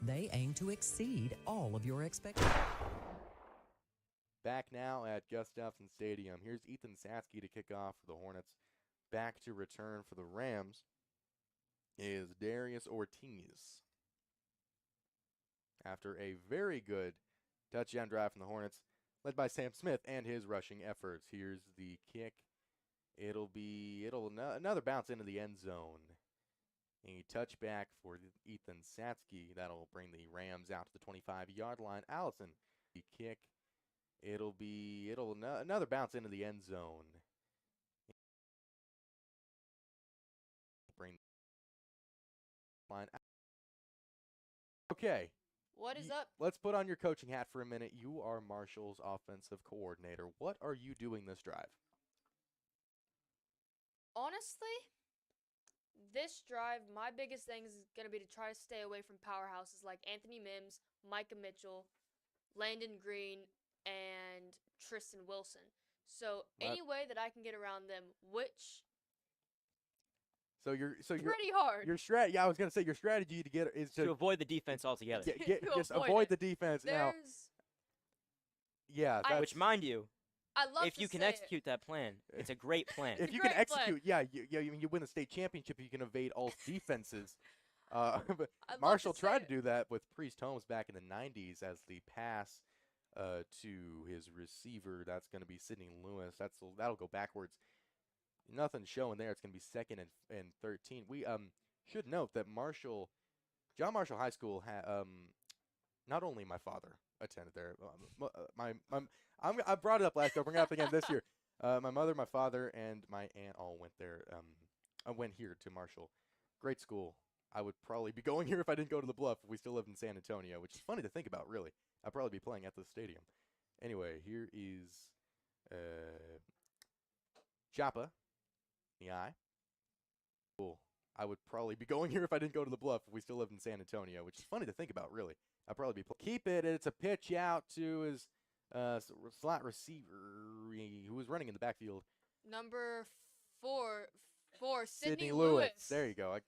They aim to exceed all of your expectations. Back now at Gustafson Stadium. Here's Ethan Satsky to kick off for the Hornets. Back to return for the Rams is Darius Ortiz. After a very good touchdown drive from the Hornets, led by Sam Smith and his rushing efforts. Here's the kick. It'll another bounce into the end zone. A touchback for Ethan Satsky. That'll bring the Rams out to the 25-yard line. Allison, the kick. It'll another bounce into the end zone. Bring line. Okay. What is up? Let's put on your coaching hat for a minute. You are Marshall's offensive coordinator. What are you doing this drive? Honestly, this drive, my biggest thing is going to be to try to stay away from powerhouses like Anthony Mims, Micah Mitchell, Landon Green, and Tristan Wilson. So any way that I can get around them, which pretty hard. Your strategy. Yeah, I was gonna say your strategy to get is to avoid the defense altogether. Just avoid the defense now. Yeah, which, mind you, I love if you can execute that plan, it's a great plan. If you can execute, you win the state championship. You can evade all defenses. But Marshall tried to do that with Priest Holmes back in the '90s as the pass to his receiver. That's going to be Sidney Lewis. That'll go backwards. Nothing showing there. It's going to be 2nd and 13. We should note that John Marshall High School not only my father attended there. I brought it up last year. I'll bring it up again this year. My mother, my father, and my aunt all went there. I went here to Marshall. Great school. I would probably be going here if I didn't go to the Bluff if we still lived in San Antonio, which is funny to think about, really. I'd probably be playing at the stadium. Anyway, here is Chapa. The eye. Cool. I would probably be going here if I didn't go to the Bluff if we still lived in San Antonio, which is funny to think about, really. I'd probably be keep it. It's a pitch out to his slot receiver who was running in the backfield. Number 4, Sidney Lewis. There you go.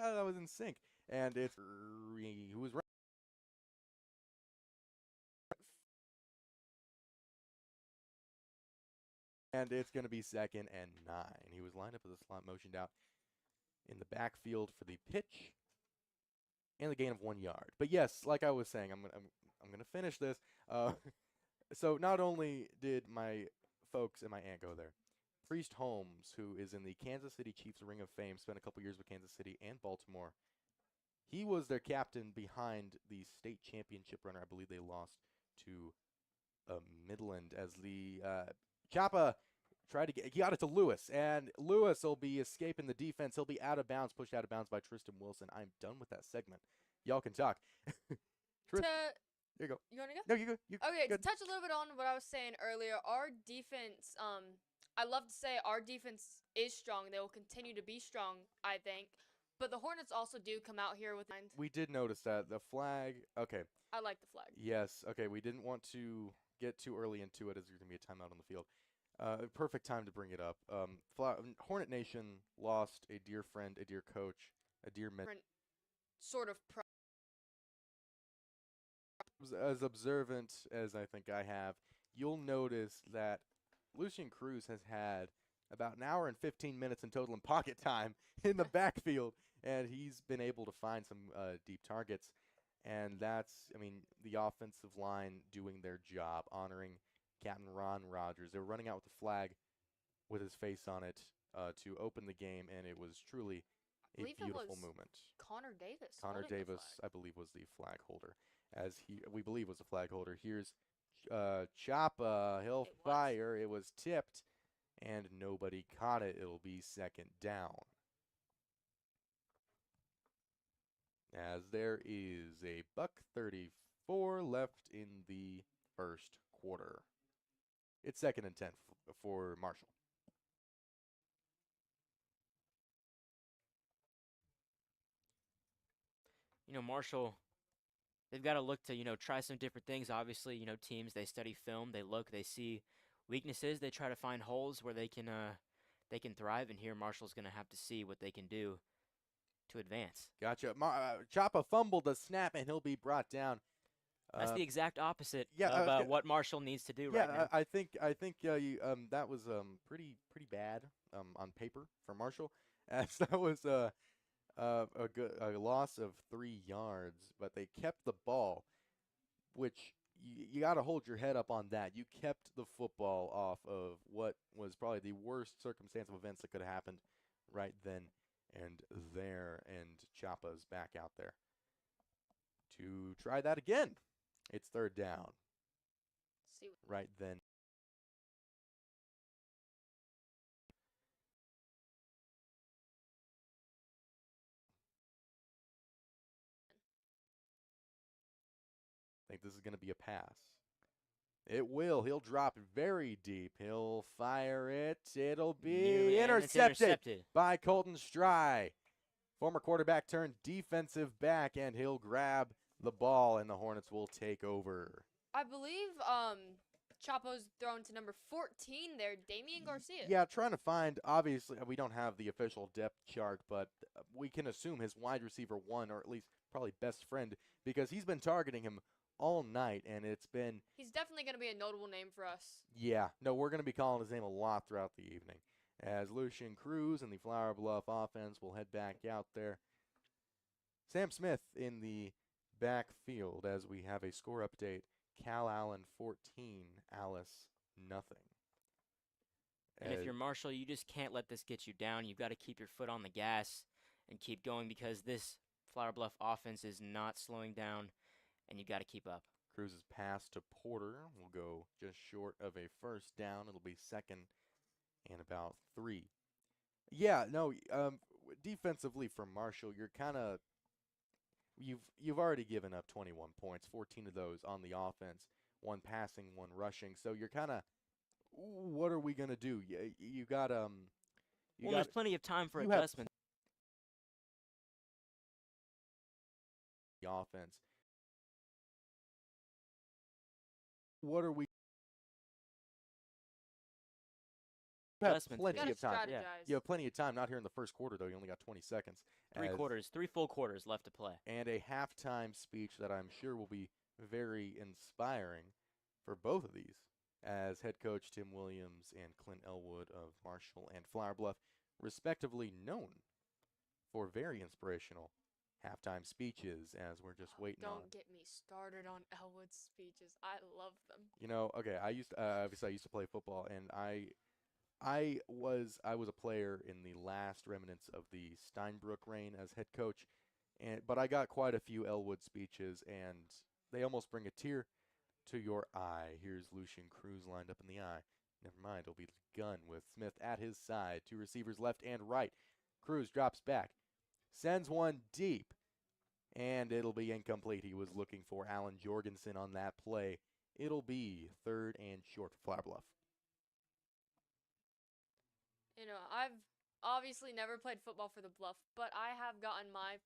I was in sync. And it's who was running. And it's going to be 2nd and 9. He was lined up with the slot, motioned out in the backfield for the pitch and the gain of 1 yard. But yes, like I was saying, I'm going to finish this. So not only did my folks and my aunt go there, Priest Holmes, who is in the Kansas City Chiefs Ring of Fame, spent a couple years with Kansas City and Baltimore. He was their captain behind the state championship runner. I believe they lost to Midland as the Chapa tried to he got it to Lewis, and Lewis will be escaping the defense. He'll be out of bounds, pushed out of bounds by Tristan Wilson. I'm done with that segment. Y'all can talk. There you go. You want to go? No, you go. Okay, to touch a little bit on what I was saying earlier, our defense, I love to say our defense is strong. They will continue to be strong, I think. But the Hornets also do come out here with... We did notice that. The flag, okay. I like the flag. Yes, okay. We didn't want to get too early into it as there's going to be a timeout on the field. Perfect time to bring it up. Hornet Nation lost a dear friend, a dear coach, a dear mentor. Sort of as observant as I think I have, you'll notice that Lucian Cruz has had about an hour and 15 minutes in total in pocket time in the backfield, and he's been able to find some deep targets. And that's, the offensive line doing their job, honoring Captain Ron Rogers. They were running out with the flag with his face on it to open the game, and it was truly a beautiful moment. Connor Davis. Connor Davis, I believe, was the flag holder. We believe was the flag holder. Here's Chapa. He'll fire. It was tipped, and nobody caught it. It'll be 2nd down. As there is a $1:34 left in the first quarter. It's 2nd and 10 for Marshall. Marshall, they've got to look to, try some different things. Obviously, teams, they study film, they look, they see weaknesses, they try to find holes where they can thrive. And here Marshall's going to have to see what they can do to advance. Gotcha. Chapa fumbled the snap, and he'll be brought down. That's the exact opposite yeah, of what Marshall needs to do right now. I think that was pretty bad on paper for Marshall, as that was a loss of 3 yards, but they kept the ball, which you got to hold your head up on that. You kept the football off of what was probably the worst circumstance of events that could have happened right then and there, and Chapa's back out there to try that again. It's 3rd down. See. Right then. I think this is going to be a pass. It will. He'll drop very deep. He'll fire it. It'll be intercepted by Colton Stry. Former quarterback turned defensive back, and he'll grab the ball, and the Hornets will take over. I believe Chapo's thrown to number 14 there, Damian Garcia. Yeah, trying to find, obviously, we don't have the official depth chart, but we can assume his wide receiver 1, or at least probably best friend, because he's been targeting him all night, and it's been... He's definitely going to be a notable name for us. Yeah. No, we're going to be calling his name a lot throughout the evening, as Lucian Cruz and the Flower Bluff offense will head back out there. Sam Smith in the backfield as we have a score update. Cal Allen 14, Alice nothing. And if you're Marshall, you just can't let this get you down. You've got to keep your foot on the gas and keep going, because this Flower Bluff offense is not slowing down, and you've got to keep up. Cruz's pass to Porter will go just short of a 1st down. It'll be 2nd and about 3. Yeah, no, defensively for Marshall, you're kind of you've already given up 21 points, 14 of those on the offense, 1 passing, 1 rushing. So you're kind of, what are we gonna do? You got there's plenty of time for adjustment. The offense. What are we? You have plenty of time. Yeah. You have plenty of time. Not here in the 1st quarter, though. You only got 20 seconds. 3 quarters, 3 full quarters left to play. And a halftime speech that I'm sure will be very inspiring for both of these, as head coach Tim Williams and Clint Elwood of Marshall and Flower Bluff, respectively known for very inspirational halftime speeches, as we're just waiting on. Don't get me started on Elwood's speeches. I love them. You know, okay, I used to play football, and I was a player in the last remnants of the Steinbrook reign as head coach, but I got quite a few Elwood speeches, and they almost bring a tear to your eye. Here's Lucian Cruz lined up in the eye. Never mind, it'll be Gunn with Smith at his side. 2 receivers left and right. Cruz drops back, sends one deep, and it'll be incomplete. He was looking for Alan Jorgensen on that play. It'll be 3rd and short for Flower Bluff. You know, I've obviously never played football for the Bluff, but I have gotten my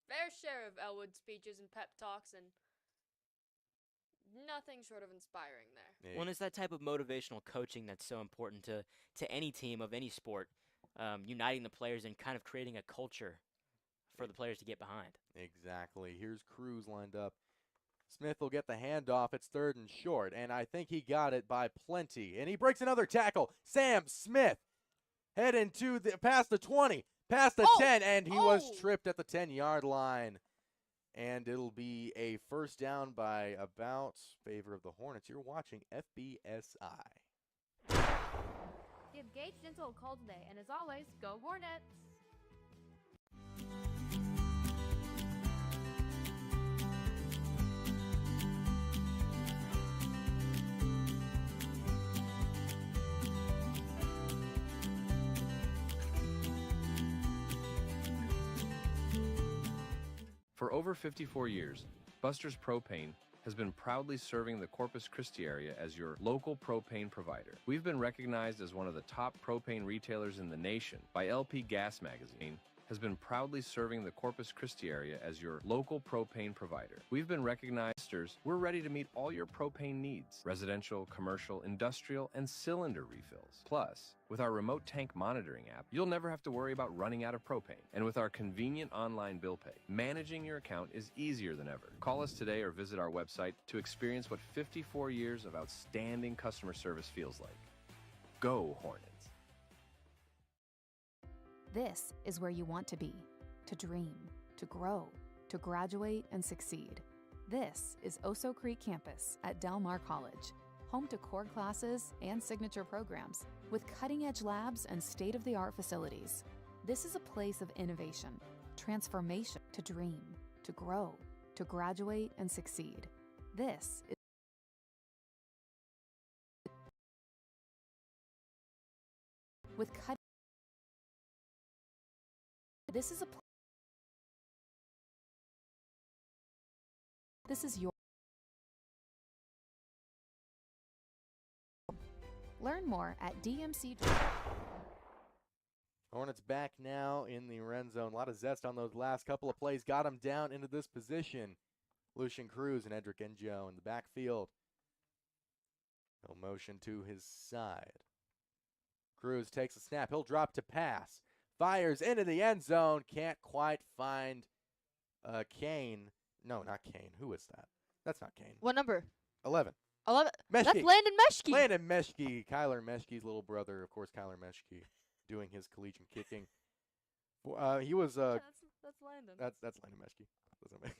fair share of Elwood speeches and pep talks, and nothing short of inspiring there. Yeah. Well, it's that type of motivational coaching that's so important to any team of any sport, uniting the players and kind of creating a culture for the players to get behind. Exactly. Here's Cruz lined up. Smith will get the handoff. It's 3rd and short, and I think he got it by plenty. And he breaks another tackle. Sam Smith heading to past the 20, past the 10, and he was tripped at the 10-yard line. And it'll be a 1st down by about favor of the Hornets. You're watching FBSI. Give Gage Dental a call today, and as always, go Hornets! For over 54 years, Buster's Propane has been proudly serving the Corpus Christi area as your local propane provider. We've been recognized as one of the top propane retailers in the nation by LP Gas Magazine has been proudly serving the Corpus Christi area as your local propane provider. We've been recognized. We're ready to meet all your propane needs: residential, commercial, industrial, and cylinder refills. Plus, with our remote tank monitoring app, you'll never have to worry about running out of propane. And with our convenient online bill pay, managing your account is easier than ever. Call us today or visit our website to experience what 54 years of outstanding customer service feels like. Go Hornets. This is where you want to be, to dream, to grow, to graduate and succeed. This is Oso Creek Campus at Del Mar College, home to core classes and signature programs with cutting-edge labs and state-of-the-art facilities. This is a place of innovation, transformation, to dream, to grow, to graduate and succeed. This is with cutting. This is a This is your. Learn more at DMC. Hornets back now in the red zone. A lot of zest on those last couple of plays. Got him down into this position. Lucian Cruz and Edric Ngio in the backfield. He'll motion to his side. Cruz takes a snap. He'll drop to pass. Fires into the end zone. Can't quite find Kane. No, not Kane. Who is that? That's not Kane. What number? 11. 11. Meshke. That's Landon Meshke. Landon Meshke. Kyler Meshke's little brother. Of course, Kyler Meshke doing his collegiate kicking. He was. Yeah, that's Landon. That's Landon Meshke. Doesn't make.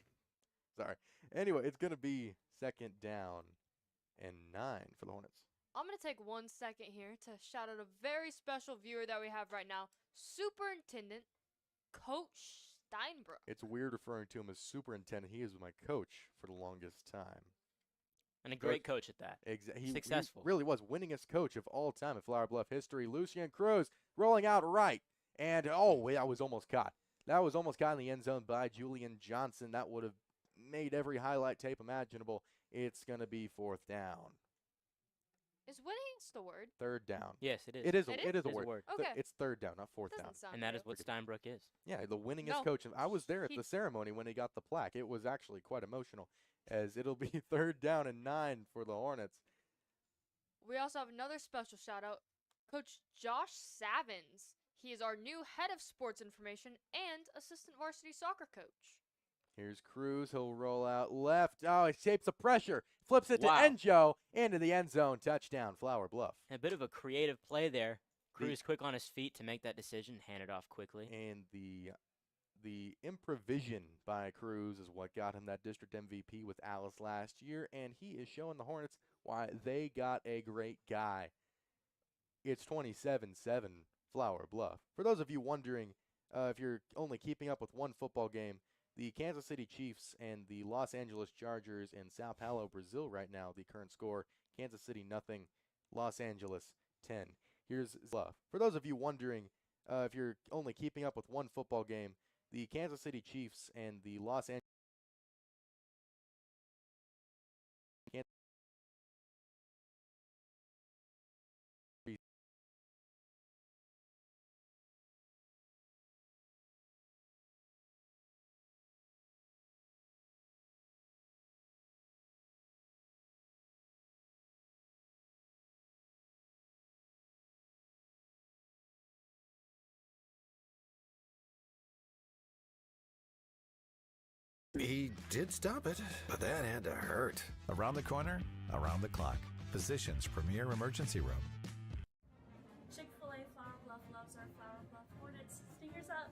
Sorry. Anyway, it's gonna be 2nd down and 9 for the Hornets. I'm going to take 1 second here to shout out a very special viewer that we have right now, Superintendent Coach Steinbrook. It's weird referring to him as superintendent. He is my coach for the longest time. And a great coach at that. Successful. He really was winningest coach of all time in Flower Bluff history. Lucian Cruz rolling out right. And, that was almost caught. That was almost caught in the end zone by Julian Johnson. That would have made every highlight tape imaginable. It's going to be 4th down. Is winning the word? 3rd down. Yes, it is. It is It a word. Okay. It's 3rd down, not 4th down. Doesn't sound And that good. is what Steinbrook is. Yeah, the winningest No, coach. I was there at he- the ceremony when he got the plaque. It was actually quite emotional, as it'll be 3rd down and 9 for the Hornets. We also have another special shout out, Coach Josh Savins. He is our new head of sports information and assistant varsity soccer coach. Here's Cruz. He'll roll out left. Oh, he shapes the pressure. Flips it Wow. to Ngio into the end zone. Touchdown, Flower Bluff. A bit of a creative play there. Cruz quick on his feet to make that decision, hand it off quickly. And the improvision by Cruz is what got him that district MVP with Alice last year, and he is showing the Hornets why they got a great guy. It's 27-7 Flower Bluff. For those of you wondering if you're only keeping up with one football game, the Kansas City Chiefs and the Los Angeles Chargers in Sao Paulo, Brazil right now, the current score, Kansas City 0, Los Angeles 10. Here's Bluff. For those of you wondering if you're only keeping up with one football game, the Kansas City Chiefs and the Los Angeles He did stop it, but that had to hurt. Around the corner, around the clock. Physicians Premier Emergency Room. Chick-fil-A Flower Bluff loves our Flower Bluff Hornets. Stingers up.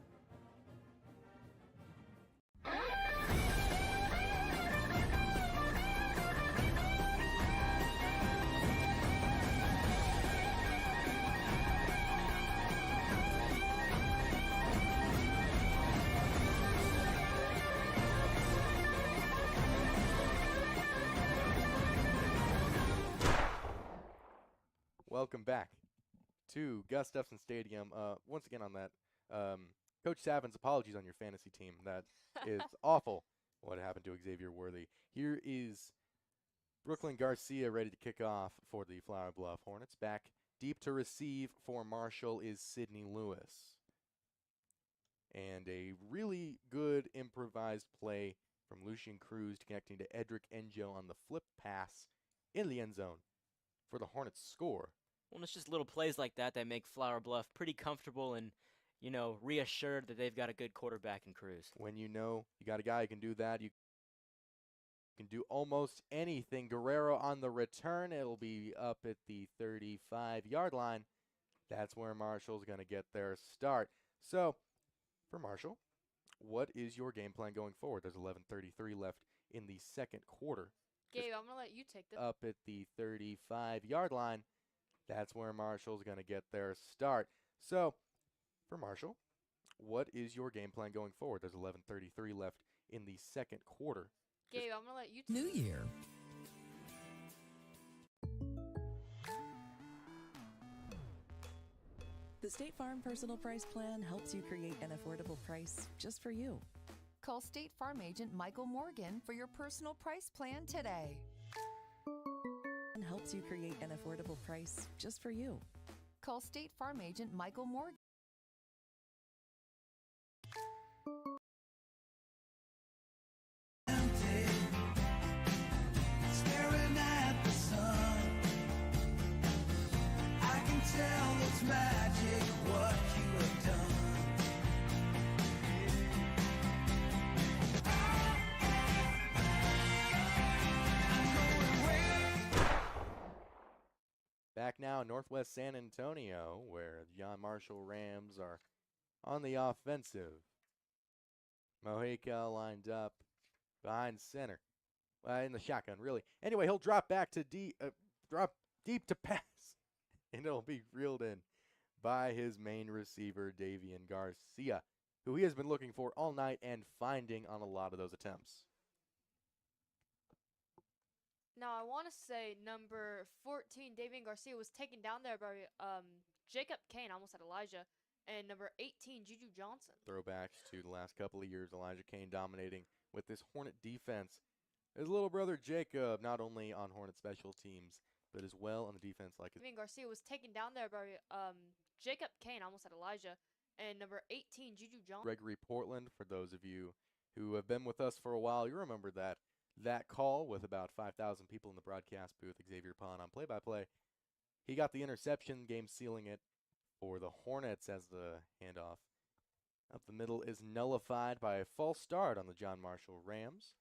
Welcome back to Gustafson Stadium. Once again on that, Coach Savins, apologies on your fantasy team. That is awful what happened to Xavier Worthy. Here is Brooklyn Garcia ready to kick off for the Flower Bluff Hornets. Back deep to receive for Marshall is Sidney Lewis. and a really good improvised play from Lucian Cruz connecting to Edric Enjo on the flip pass in the end zone for the Hornets score. Well, it's just little plays like that that make Flower Bluff pretty comfortable and, reassured that they've got a good quarterback in Cruz. When you know you got a guy who can do that, you can do almost anything. Guerrero on the return. It'll be up at the 35-yard line. That's where Marshall's going to get their start. So, for Marshall, what is your game plan going forward? There's 11:33 left in the second quarter. Gabe, I'm going to let you take this. Up at the 35-yard line. That's where Marshall's going to get their start. So, for Marshall, what is your game plan going forward? There's 11:33 left in the second quarter. Gabe, I'm going to let you take New this. Year. The State Farm Personal Price Plan helps you create an affordable price just for you. Call State Farm agent Michael Morgan for your personal price plan today. And helps you create an affordable price just for you. Call State Farm agent Michael Morgan. Staring at the sun, I can tell it's magic what you have done. Back now in Northwest San Antonio, where the John Marshall Rams are on the offensive. Mojica lined up behind center. In the shotgun, really. Anyway, he'll drop back to drop deep to pass. And it'll be reeled in by his main receiver, Davian Garcia, who he has been looking for all night and finding on a lot of those attempts. Now, I want to say number 14, Davian Garcia, was taken down there by Jacob Kane, almost at Elijah, and number 18, Juju Johnson. Throwbacks to the last couple of years, Elijah Kane dominating with this Hornet defense. His little brother Jacob, not only on Hornet special teams, but as well on the defense. Davian Garcia was taken down there by Jacob Kane, almost at Elijah, and number 18, Juju Johnson. Gregory Portland, for those of you who have been with us for a while, you remember that call with about 5,000 people in the broadcast booth, Xavier Pond on play-by-play. He got the interception, game sealing it for the Hornets as the handoff up the middle is nullified by a false start on the John Marshall Rams,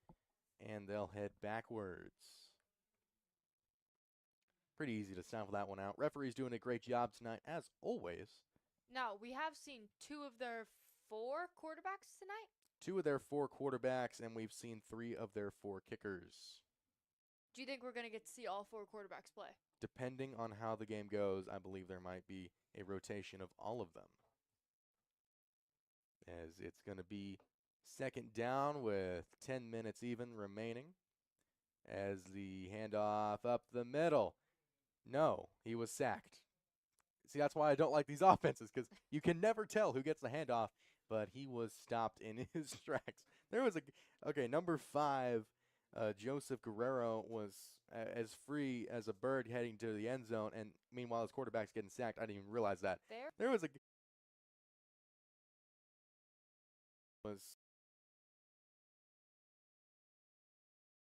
and they'll head backwards. Pretty easy to sample that one out. Referee's doing a great job tonight, as always. Now, we have seen 2 of their 4 quarterbacks tonight. 2 of their 4 quarterbacks, and we've seen 3 of their 4 kickers. Do you think we're going to get to see all 4 quarterbacks play? Depending on how the game goes, I believe there might be a rotation of all of them. As it's going to be second down with 10 minutes even remaining. As the handoff up the middle. No, he was sacked. See, that's why I don't like these offenses, because you can never tell who gets the handoff, but he was stopped in his tracks. There was number 5, Joseph Guerrero was as free as a bird heading to the end zone, and meanwhile his quarterback's getting sacked. I didn't even realize that. There was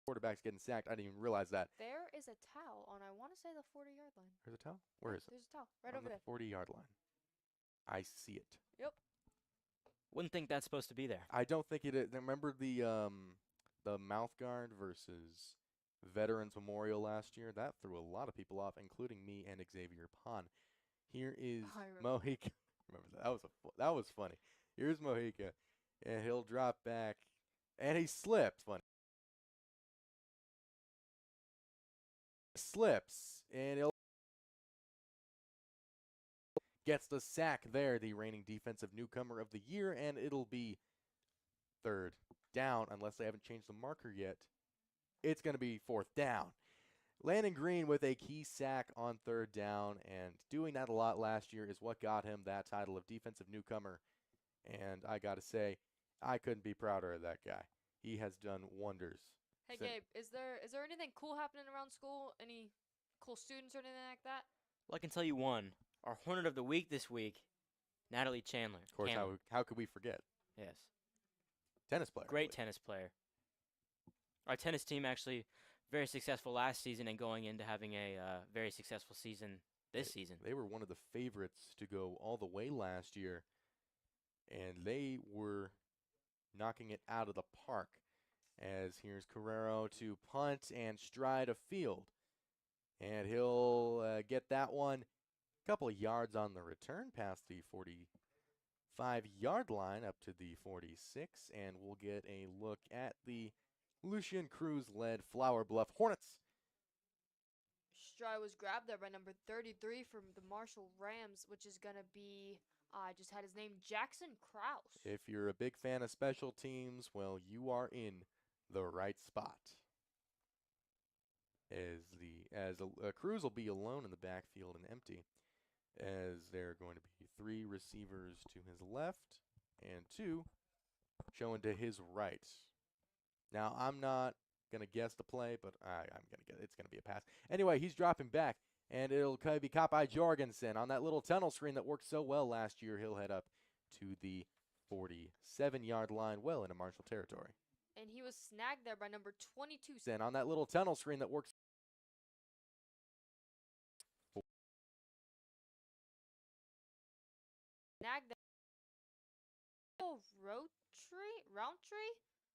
quarterback's getting sacked. I didn't even realize that. There is a towel on, I want to say, the 40-yard line. There's a towel? Where is it? There's a towel right on over the there. 40-yard line. I see it. Yep. Wouldn't think that's supposed to be there. I don't think it is. Remember the mouth guard versus Veterans Memorial last year? That threw a lot of people off, including me and Xavier Pond. Here is Mojica. Remember that? That was funny. Here's Mojica, and he'll drop back, and he slipped. Funny. Slips, and he'll gets the sack there, the reigning defensive newcomer of the year, and it'll be third down unless they haven't changed the marker yet. It's going to be fourth down. Landon Green with a key sack on third down, and doing that a lot last year is what got him that title of defensive newcomer. And I got to say, I couldn't be prouder of that guy. He has done wonders. Hey, Gabe, is there anything cool happening around school? Any cool students or anything like that? Well, I can tell you one. Our Hornet of the Week this week, Natalie Chandler. Of course, how could we forget? Yes. Tennis player. Great tennis player. Our tennis team actually very successful last season and going into having a very successful season this season. They were one of the favorites to go all the way last year, and they were knocking it out of the park. As here's Carrero to punt and stride a field. And he'll get that one a couple of yards on the return past the 45-yard line up to the 46. And we'll get a look at the Lucian Cruz-led Flower Bluff Hornets. Stride was grabbed there by number 33 from the Marshall Rams, which is going to be, I just had his name, Jackson Krause. If you're a big fan of special teams, well, you are in the right spot. As Cruz will be alone in the backfield and empty, as there are going to be 3 receivers to his left and 2 showing to his right. Now, I'm not going to guess the play, but I'm going to guess it's going to be a pass. Anyway, he's dropping back, and it'll be caught by Jorgensen on that little tunnel screen that worked so well last year. He'll head up to the 47-yard line, well into Marshall territory. And he was snagged there by number 22. And on that little tunnel screen that works. Snagged there.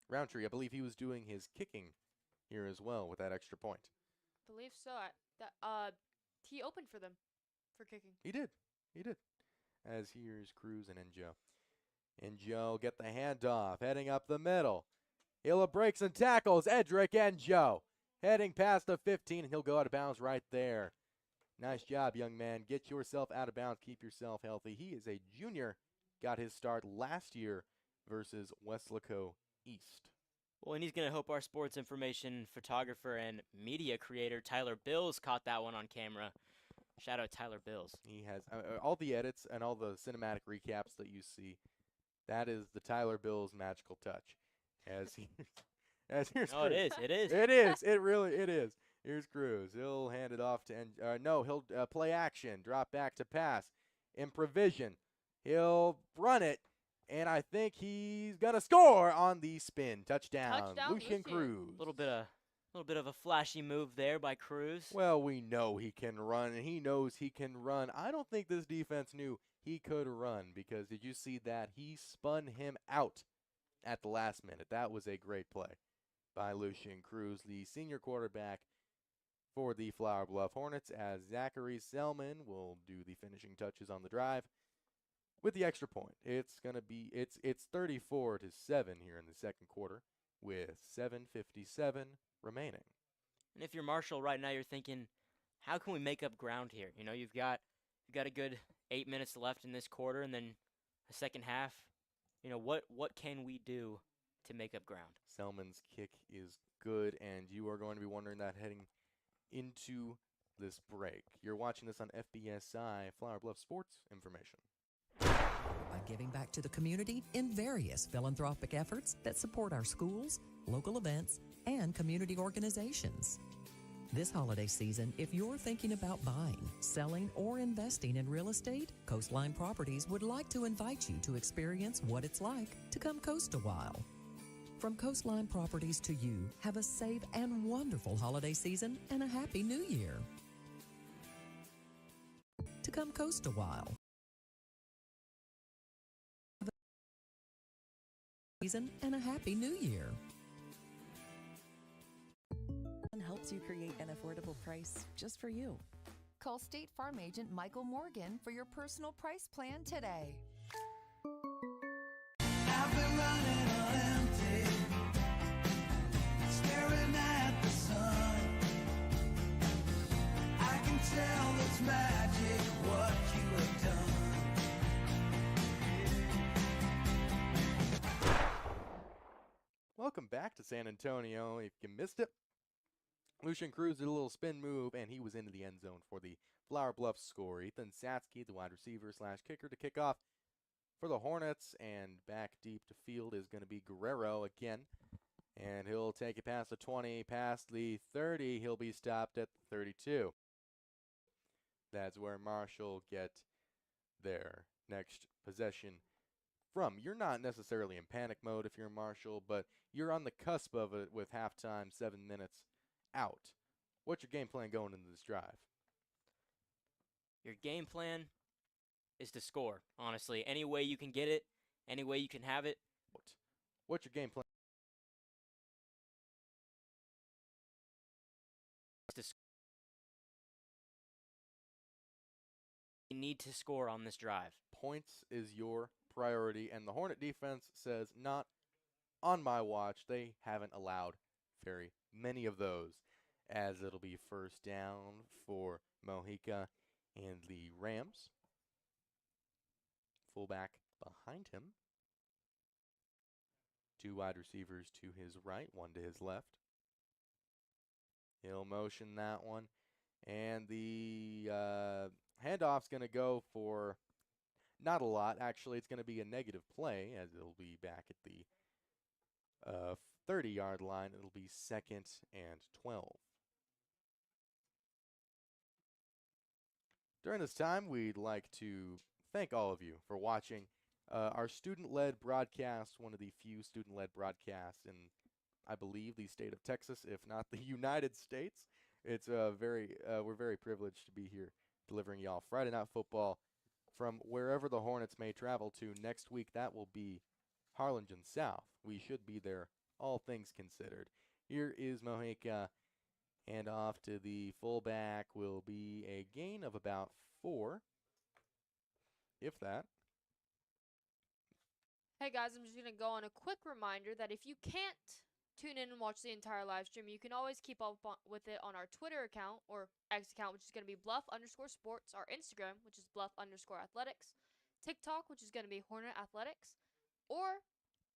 Roundtree, I believe he was doing his kicking here as well with that extra point. Believe so. He opened for them for kicking. He did. As here's Cruz and Enjo. Enjo get the handoff, heading up the middle. Hilla breaks and tackles Edric Enjo. Heading past the 15, and he'll go out of bounds right there. Nice job, young man. Get yourself out of bounds. Keep yourself healthy. He is a junior. Got his start last year versus Weslaco East. Well, and he's going to hope our sports information photographer and media creator Tyler Bills caught that one on camera. Shout out Tyler Bills. He has all the edits and all the cinematic recaps that you see. That is the Tyler Bills magical touch. As here's Oh, Cruz. it is. It is. It is. Here's Cruz. He'll hand it off to he'll play action, drop back to pass, improvision. He'll run it, and I think he's gonna score on the spin. Touchdown Lucian Cruz. A little bit of a flashy move there by Cruz. Well, we know he can run, and he knows he can run. I don't think this defense knew he could run, because did you see that? He spun him out at the last minute. That was a great play by Lucian Cruz, the senior quarterback for the Flower Bluff Hornets, as Zachary Selman will do the finishing touches on the drive with the extra point. It's 34-7 here in the second quarter with 7:57 remaining. And if you're Marshall right now, you're thinking, how can we make up ground here? You know, you've got a good 8 minutes left in this quarter, and then the second half. You know, what can we do to make up ground? Selman's kick is good, and you are going to be wondering that heading into this break. You're watching this on FBSI Flower Bluff Sports Information. By giving back to the community in various philanthropic efforts that support our schools, local events, and community organizations. This holiday season, if you're thinking about buying, selling, or investing in real estate, Coastline Properties would like to invite you to experience what it's like to come coast a while. From Coastline Properties to you, have a safe and wonderful holiday season and a happy new year. To come coast a while. Season and a happy new year. Helps you create an affordable price just for you. Call State Farm agent Michael Morgan for your personal price plan today. I've been running on empty, staring at the sun. I can tell it's magic what you have done. Welcome back to San Antonio. If you missed it, Lucian Cruz did a little spin move, and he was into the end zone for the Flower Bluff score. Ethan Satsky, the wide receiver / kicker, to kick off for the Hornets, and back deep to field is going to be Guerrero again. And he'll take it past the 20, past the 30. He'll be stopped at the 32. That's where Marshall get their next possession from. You're not necessarily in panic mode if you're Marshall, but you're on the cusp of it with halftime, 7 minutes out. What's your game plan going into this drive? Your game plan is to score, honestly. Any way you can get it, any way you can have it. What's your game plan? You need to score on this drive. Points is your priority, and the Hornet defense says not on my watch. They haven't allowed very many of those, as it'll be first down for Mojica and the Rams. Fullback behind him. 2 wide receivers to his right, 1 to his left. He'll motion that one. And the handoff's going to go for not a lot. Actually, it's going to be a negative play, as it'll be back at the 30-yard line. It'll be 2nd and 12. During this time, we'd like to thank all of you for watching our student-led broadcast, one of the few student-led broadcasts in, I believe, the state of Texas, if not the United States. It's we're very privileged to be here delivering y'all Friday Night Football from wherever the Hornets may travel to. Next week, that will be Harlingen South. We should be there, all things considered. Here is Mojica, and off to the fullback will be a gain of about 4, if that. Hey guys, I'm just going to go on a quick reminder that if you can't tune in and watch the entire live stream, you can always keep up with it on our Twitter account, or X account, which is going to be Bluff_Sports, our Instagram, which is Bluff_Athletics, TikTok, which is going to be Hornet Athletics, or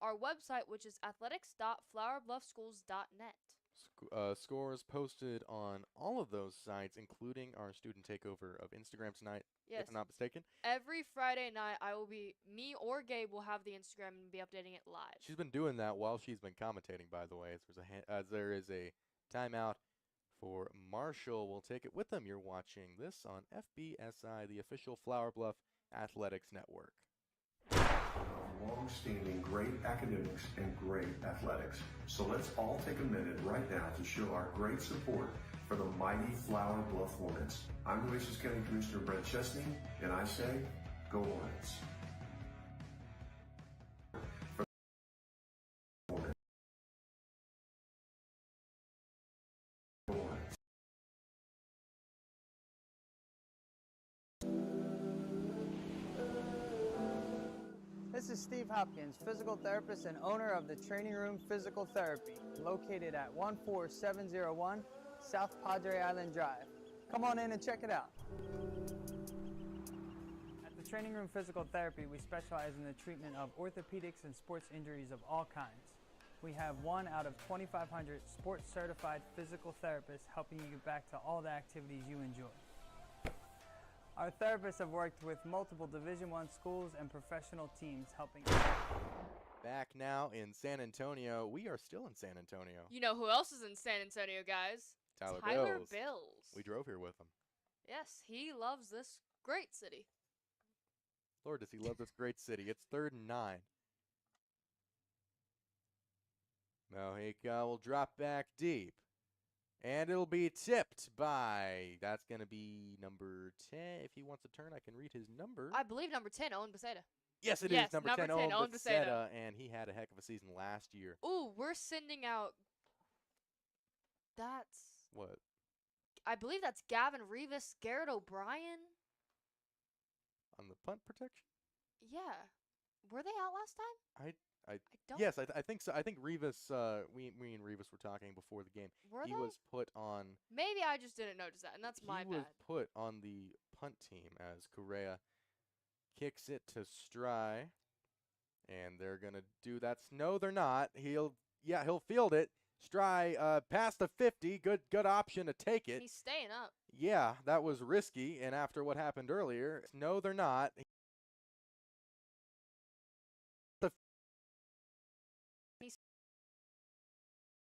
our website, which is athletics.flowerbluffschools.net. Scores posted on all of those sites, including our student takeover of Instagram tonight, yes, if I'm not mistaken. Every Friday night, me or Gabe will have the Instagram and be updating it live. She's been doing that while she's been commentating, by the way. As there is a timeout for Marshall. We'll take it with them. You're watching this on FBSI, the official Flower Bluff Athletics Network. Long-standing great academics and great athletics. So let's all take a minute right now to show our great support for the mighty Flower Bluff Hornets. I'm Nueces County Commissioner Brent Chesney, and I say, go Hornets. This is Steve Hopkins, physical therapist and owner of the Training Room Physical Therapy, located at 14701 South Padre Island Drive. Come on in and check it out. At the Training Room Physical Therapy, we specialize in the treatment of orthopedics and sports injuries of all kinds. We have 1 out of 2,500 sports-certified physical therapists helping you get back to all the activities you enjoy. Our therapists have worked with multiple Division I schools and professional teams helping. Back now in San Antonio. We are still in San Antonio. You know who else is in San Antonio, guys? Tyler Bills. We drove here with him. Yes, he loves this great city. Lord, does he love this great city. It's 3rd and 9. Mojica will drop back deep. And it'll be tipped by, that's going to be number 10. If he wants to turn, I can read his number. I believe number 10, Owen Becerra. Yes, it is. Number 10, Owen Becerra. And he had a heck of a season last year. Ooh, we're sending out, that's... What? I believe that's Gavin Rivas, Garrett O'Brien. On the punt protection? Yeah. Were they out last time? I don't. Yes, I think so. I think Rivas, me and Rivas were talking before the game. He was put on. Maybe I just didn't notice that, and that's my bad. He was put on the punt team as Correa kicks it to Stry, and they're gonna do that. No, they're not. He'll field it. Stry past the 50. Good option to take it. He's staying up. Yeah, that was risky, and after what happened earlier, no, they're not.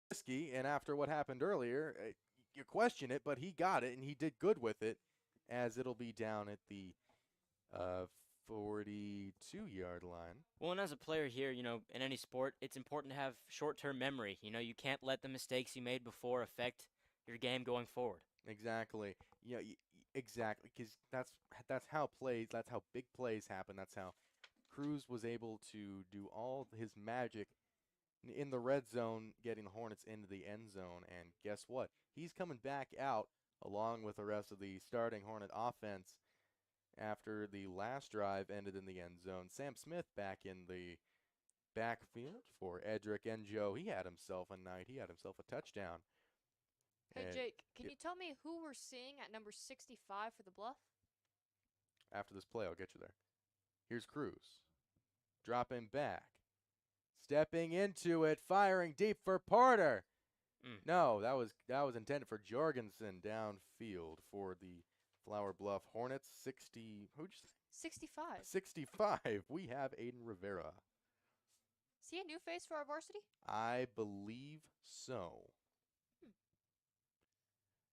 Risky, and after what happened earlier, you question it, but he got it, and he did good with it, as it'll be down at the 42-yard line. Well, and as a player here, in any sport, it's important to have short-term memory. You can't let the mistakes you made before affect your game going forward. Exactly. Exactly, because that's how big plays happen. That's how Cruz was able to do all his magic in the red zone, getting the Hornets into the end zone. And guess what? He's coming back out along with the rest of the starting Hornet offense after the last drive ended in the end zone. Sam Smith back in the backfield for Edric Enjo. He had himself a night. He had himself a touchdown. Hey, And Jake, can you tell me who we're seeing at number 65 for the Bluff? after this play, I'll get you there. Here's Cruz. Dropping back. Stepping into it, firing deep for Porter. No, that was intended for Jorgensen downfield for the Flower Bluff Hornets. 60, who'd you say? 65. 65. We have Aiden Rivera. Is he a new face for our varsity? I believe so.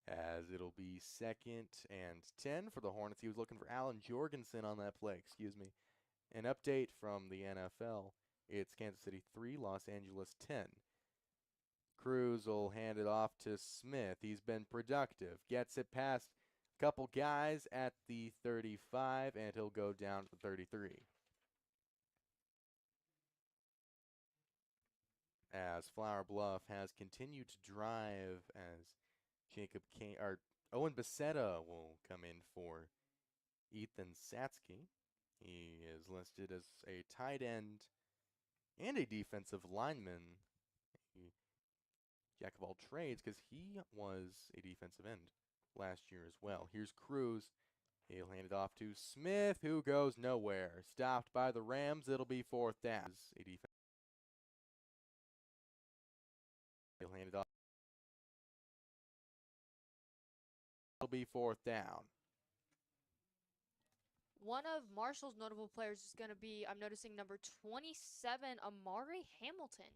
As it'll be 2nd and 10 for the Hornets. He was looking for Alan Jorgensen on that play, excuse me. An update from the NFL. It's Kansas City 3, Los Angeles 10. Cruz will hand it off to Smith. He's been productive. Gets it past a couple guys at the 35, and he'll go down to the 33. As Flower Bluff has continued to drive as Owen Becerra will come in for Ethan Satsky. He is listed as a tight end and a defensive lineman. Jack of all trades because he was a defensive end last year as well. Here's Cruz. He'll hand it off to Smith, who goes nowhere. Stopped by the Rams. It'll be 4th down. He'll hand it off. It'll be 4th down. One of Marshall's notable players is going to be, I'm noticing, number 27, Amari Hamilton.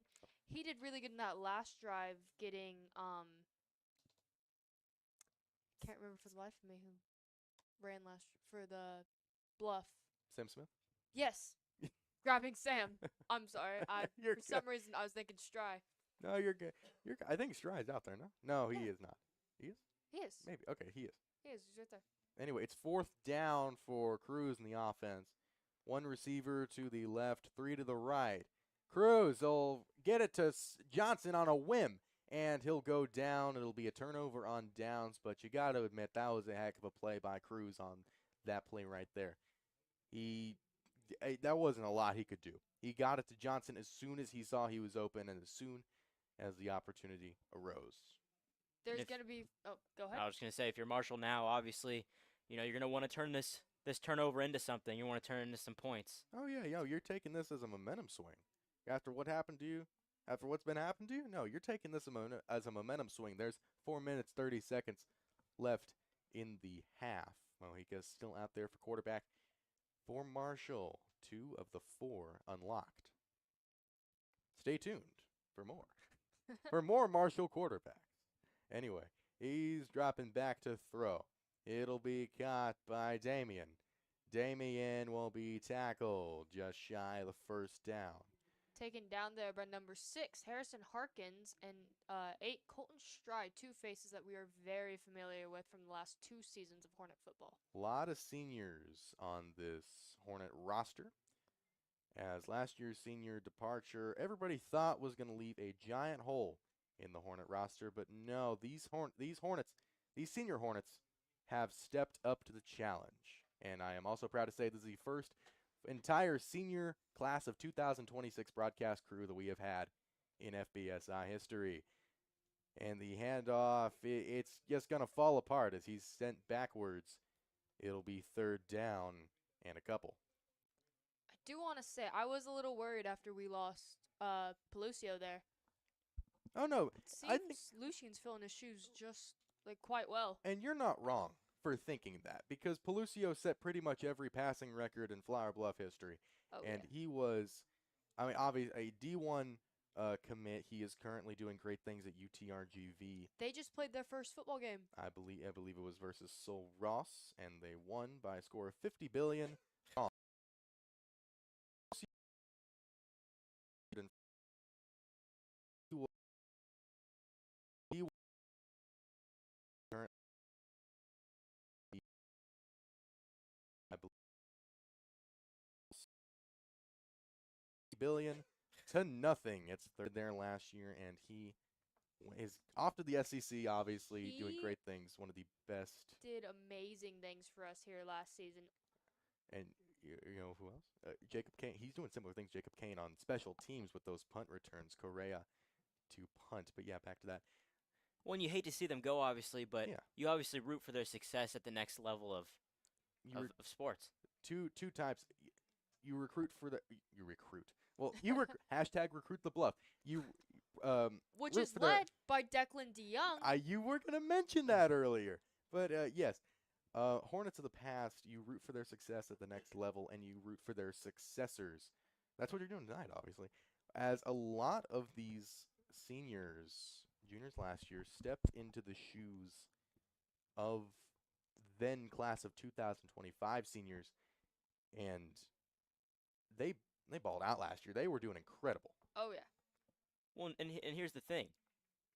He did really good in that last drive, getting, can't remember for the life of me who ran last for the Bluff. Sam Smith? Yes. Grabbing Sam. I'm sorry. You're for some reason, I was thinking Stry. No, you're good. I think Stry's out there, no? No, he is not. He is? He is. Maybe. Okay, he is. He is. He's right there. Anyway, it's 4th down for Cruz in the offense. 1 receiver to the left, 3 to the right. Cruz will get it to Johnson on a whim, and he'll go down. It'll be a turnover on downs, but you got to admit that was a heck of a play by Cruz on that play right there. That wasn't a lot he could do. He got it to Johnson as soon as he saw he was open and as soon as the opportunity arose. There's going to be – oh, go ahead. I was going to say, if you're Marshall now, obviously, you're going to want to turn this turnover into something. You want to turn it into some points. Oh, yeah, you're taking this as a momentum swing. After what happened to you, after what's been happened to you, no, you're taking this as a momentum swing. There's 4 minutes, 30 seconds left in the half. Mojica's still out there for quarterback for Marshall. 2 of the 4 unlocked. Stay tuned for more. For more Marshall quarterbacks. Anyway, he's dropping back to throw. It'll be caught by Damien. Damien will be tackled just shy of the 1st down. Taken down there by number 6, Harrison Harkins, and 8, Colton Stride, 2 faces that we are very familiar with from the last 2 seasons of Hornet football. A lot of seniors on this Hornet roster. As last year's senior departure, everybody thought was going to leave a giant hole in the Hornet roster, but no, these senior Hornets have stepped up to the challenge. And I am also proud to say this is the first entire senior class of 2026 broadcast crew that we have had in FBSI history. And the handoff, it's just going to fall apart as he's sent backwards. It'll be 3rd down and a couple. I do want to say, I was a little worried after we lost Pelucio there. Oh, no. It seems Lucian's filling his shoes just, quite well. And you're not wrong for thinking that, because Pelucio set pretty much every passing record in Flower Bluff history. Oh, and he was, obviously, a D1 commit. He is currently doing great things at UTRGV. They just played their first football game. I believe it was versus Sol Ross, and they won by a score of 50 billion. billion to nothing. It's third there last year, and he is off to the SEC, obviously, doing great things. One of the best. Did amazing things for us here last season. And you know who else? Jacob Kane. He's doing similar things. Jacob Kane on special teams with those punt returns. Correa to punt. But yeah, back to that. Well, and you hate to see them go, obviously, but Yeah. you obviously root for their success at the next level of sports. Two types. You recruit for the. You recruit. Well, you hashtag recruit the bluff. You which root is for their- led by Declan DeYoung. You were gonna mention that earlier, but yes, Hornets of the past. You root for their success at the next level, and you root for their successors. That's what you're doing tonight, obviously. As a lot of these juniors last year, stepped into the shoes of then class of 2025 seniors, and they balled out last year. They were doing incredible. Oh yeah. Well, and here's the thing.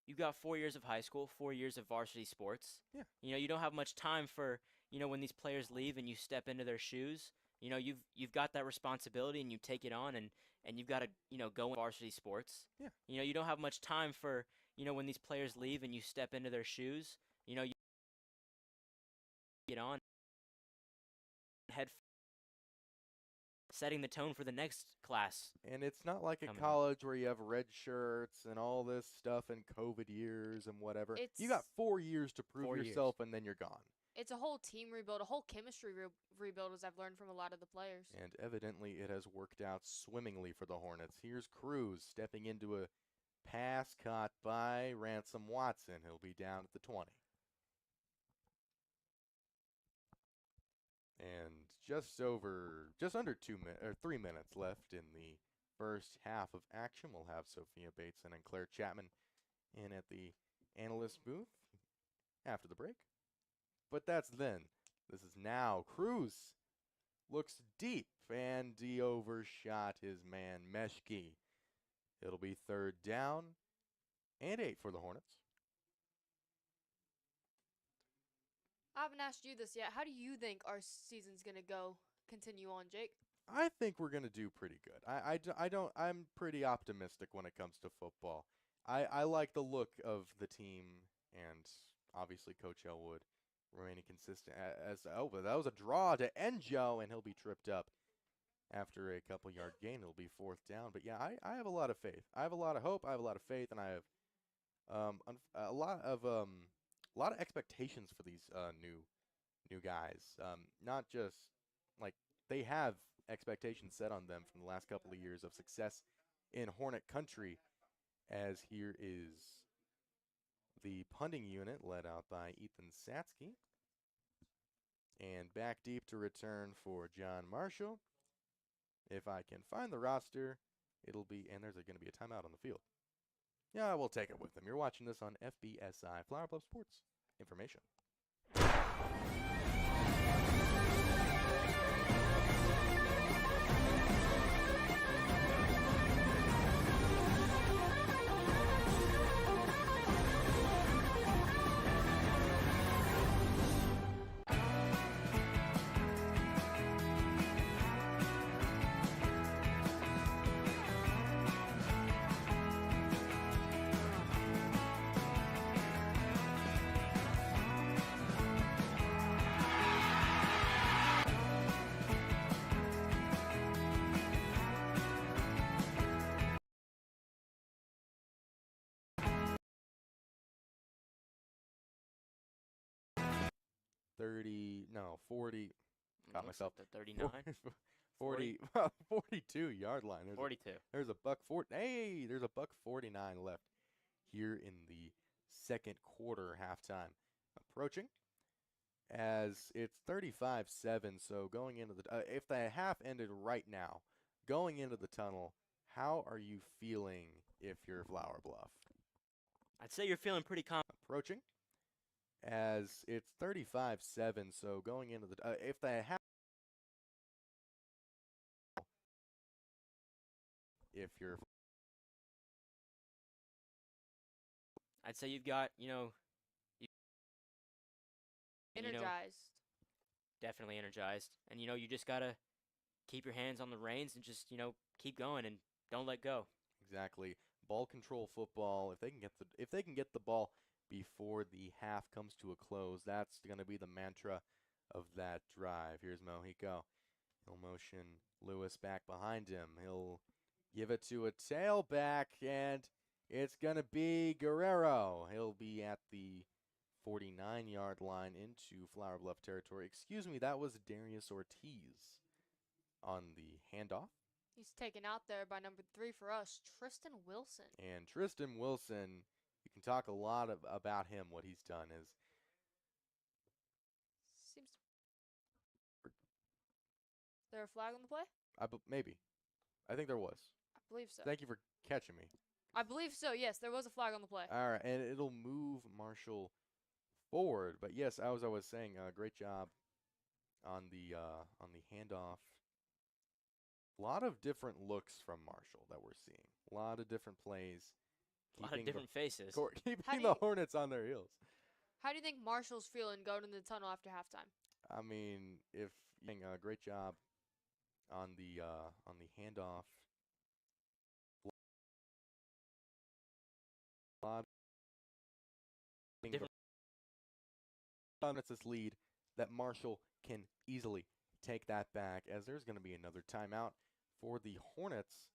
You got 4 years of high school, 4 years of varsity sports. Yeah. You know, you don't have much time for, when these players leave and you step into their shoes. You've got that responsibility and you take it on and you've got to, go in varsity sports. Yeah. You don't have much time for, when these players leave and you step into their shoes. You get on head setting the tone for the next class. And it's not like at college where you have red shirts and all this stuff and COVID years and whatever. You got 4 years to prove yourself and then you're gone. It's a whole team rebuild, a whole chemistry rebuild, as I've learned from a lot of the players. And evidently it has worked out swimmingly for the Hornets. Here's Cruz stepping into a pass caught by Ransom Watson. He'll be down at the 20. And just under 3 minutes left in the first half of action. We'll have Sophia Bateson and Claire Chapman in at the analyst booth after the break. But that's then. This is now. Cruz looks deep, and he overshot his man, Meshki. It'll be third down and 8 for the Hornets. I haven't asked you this yet. How do you think our season's going to continue on, Jake? I think we're going to do pretty good. I'm pretty optimistic when it comes to football. I like the look of the team, and obviously Coach Elwood remaining consistent. But that was a draw to Enjo, and he'll be tripped up after a couple-yard gain. It'll be fourth down. But yeah, I have a lot of faith. I have a lot of hope. I have a lot of faith, and I have a lot of expectations for these new guys. Not just like they have expectations set on them from the last couple of years of success in Hornet country. As here is the punting unit led out by Ethan Satsky. And back deep to return for John Marshall. If I can find the roster, it'll be, and there's going to be a timeout on the field. Yeah, we'll take it with them. You're watching this on FBSI, Flower Bluff Sports Information. Got myself at 39. 42 yard line. 42. There's a buck 40. Hey, there's a buck 49 left here in the second quarter halftime approaching. As it's 35-7, so going into the if the half ended right now, going into the tunnel, how are you feeling if you're Flower Bluff? I'd say you're feeling pretty confident. Approaching. As it's 35-7, so going into the if the half if you're I'd say you've got, energized. Definitely energized. And you just got to keep your hands on the reins and just, keep going and Don't let go. Exactly. Ball control football. If they can get the ball before the half comes to a close, that's going to be the mantra of that drive. Here's Mojica. He'll motion Lewis back behind him. He'll give it to a tailback, and it's going to be Guerrero. He'll be at the 49-yard line into Flower Bluff territory. Excuse me, that was Darius Ortiz on the handoff. He's taken out there by number 3 for us, Tristan Wilson. And Tristan Wilson, you can talk a lot about him. What he's done is seems. Is there a flag on the play? Maybe. I think there was. I believe so. Thank you for catching me. I believe so. Yes, there was a flag on the play. All right, and it'll move Marshall forward. But yes, as I was saying, great job on the handoff. A lot of different looks from Marshall that we're seeing. A lot of different plays. A lot of different faces. Keeping the Hornets on their heels. How do you think Marshall's feeling going into the tunnel after halftime? I mean, if a great job on the handoff. A lot of different this lead that Marshall can easily take that back, as there's going to be another timeout for the Hornets.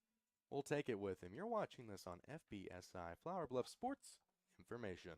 We'll take it with him. You're watching this on FBSI, Flower Bluff Sports Information.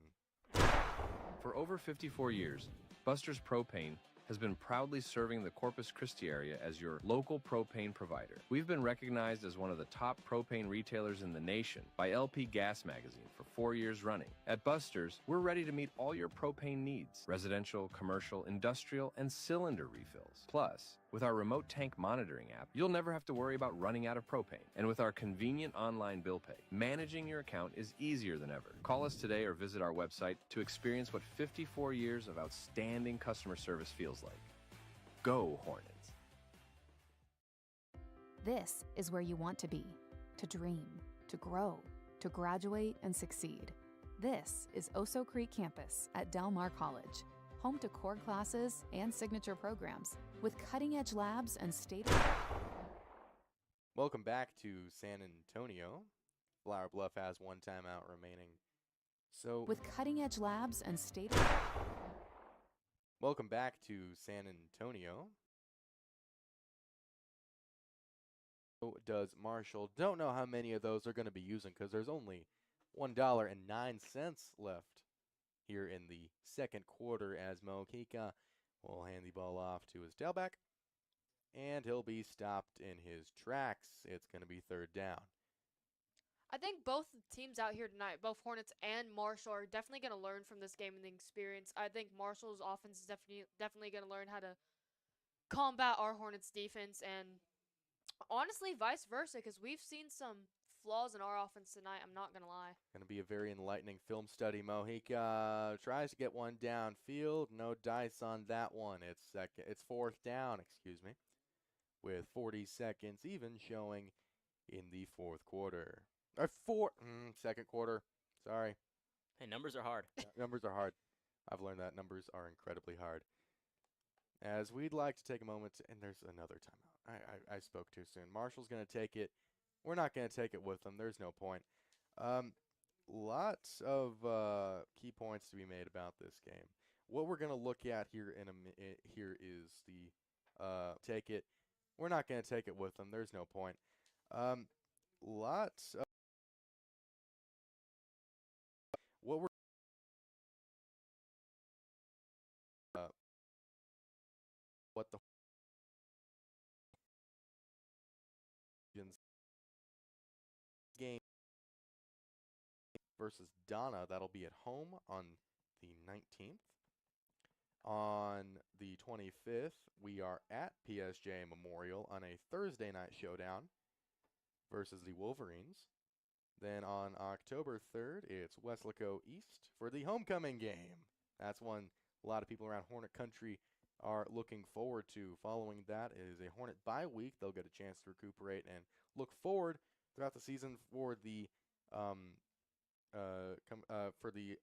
For over 54 years, Buster's Propane has been proudly serving the Corpus Christi area as your local propane provider. We've been recognized as one of the top propane retailers in the nation by LP Gas Magazine for 4 years running. At Buster's, we're ready to meet all your propane needs: residential, commercial, industrial, and cylinder refills. Plus, with our remote tank monitoring app, you'll never have to worry about running out of propane. And with our convenient online bill pay, managing your account is easier than ever. Call us today or visit our website to experience what 54 years of outstanding customer service feels like. Go Hornets. This is where you want to be, to dream, to grow, to graduate and succeed. This is Oso Creek Campus at Del Mar College, home to core classes and signature programs with cutting-edge labs and state. Welcome back to San Antonio. Flower Bluff has one timeout remaining. So with cutting-edge labs and state. Welcome back to San Antonio. So does Marshall. Don't know how many of those they're going to be using, because there's only $1.09 left here in the second quarter, as Mojica will hand the ball off to his tailback, and he'll be stopped in his tracks. It's going to be third down. I think both teams out here tonight, both Hornets and Marshall, are definitely going to learn from this game and the experience. I think Marshall's offense is definitely going to learn how to combat our Hornets defense, and honestly, vice versa, because we've seen some flaws in our offense tonight. I'm not going to lie. Going to be a very enlightening film study. Mojica tries to get one downfield. No dice on that one. It's fourth down, with 40 seconds even showing in the fourth quarter. Second quarter. Sorry. Hey, numbers are hard. Numbers are hard. I've learned that numbers are incredibly hard. As we'd like to take a moment, and there's another timeout. I spoke too soon. Marshall's going to take it. We're not going to take it with them. There's no point. Lots of key points to be made about this game. What we're going to look at here in a minute here is the take it. We're not going to take it with them. There's no point. Lots of what we're what the game versus Donna. That'll be at home on the 19th. On the 25th, we are at PSJ Memorial on a Thursday night showdown versus the Wolverines. Then on October 3rd, it's Weslaco East for the homecoming game. That's one a lot of people around Hornet Country are looking forward to. Following that is a Hornet bye week. They'll get a chance to recuperate and look forward throughout the season for the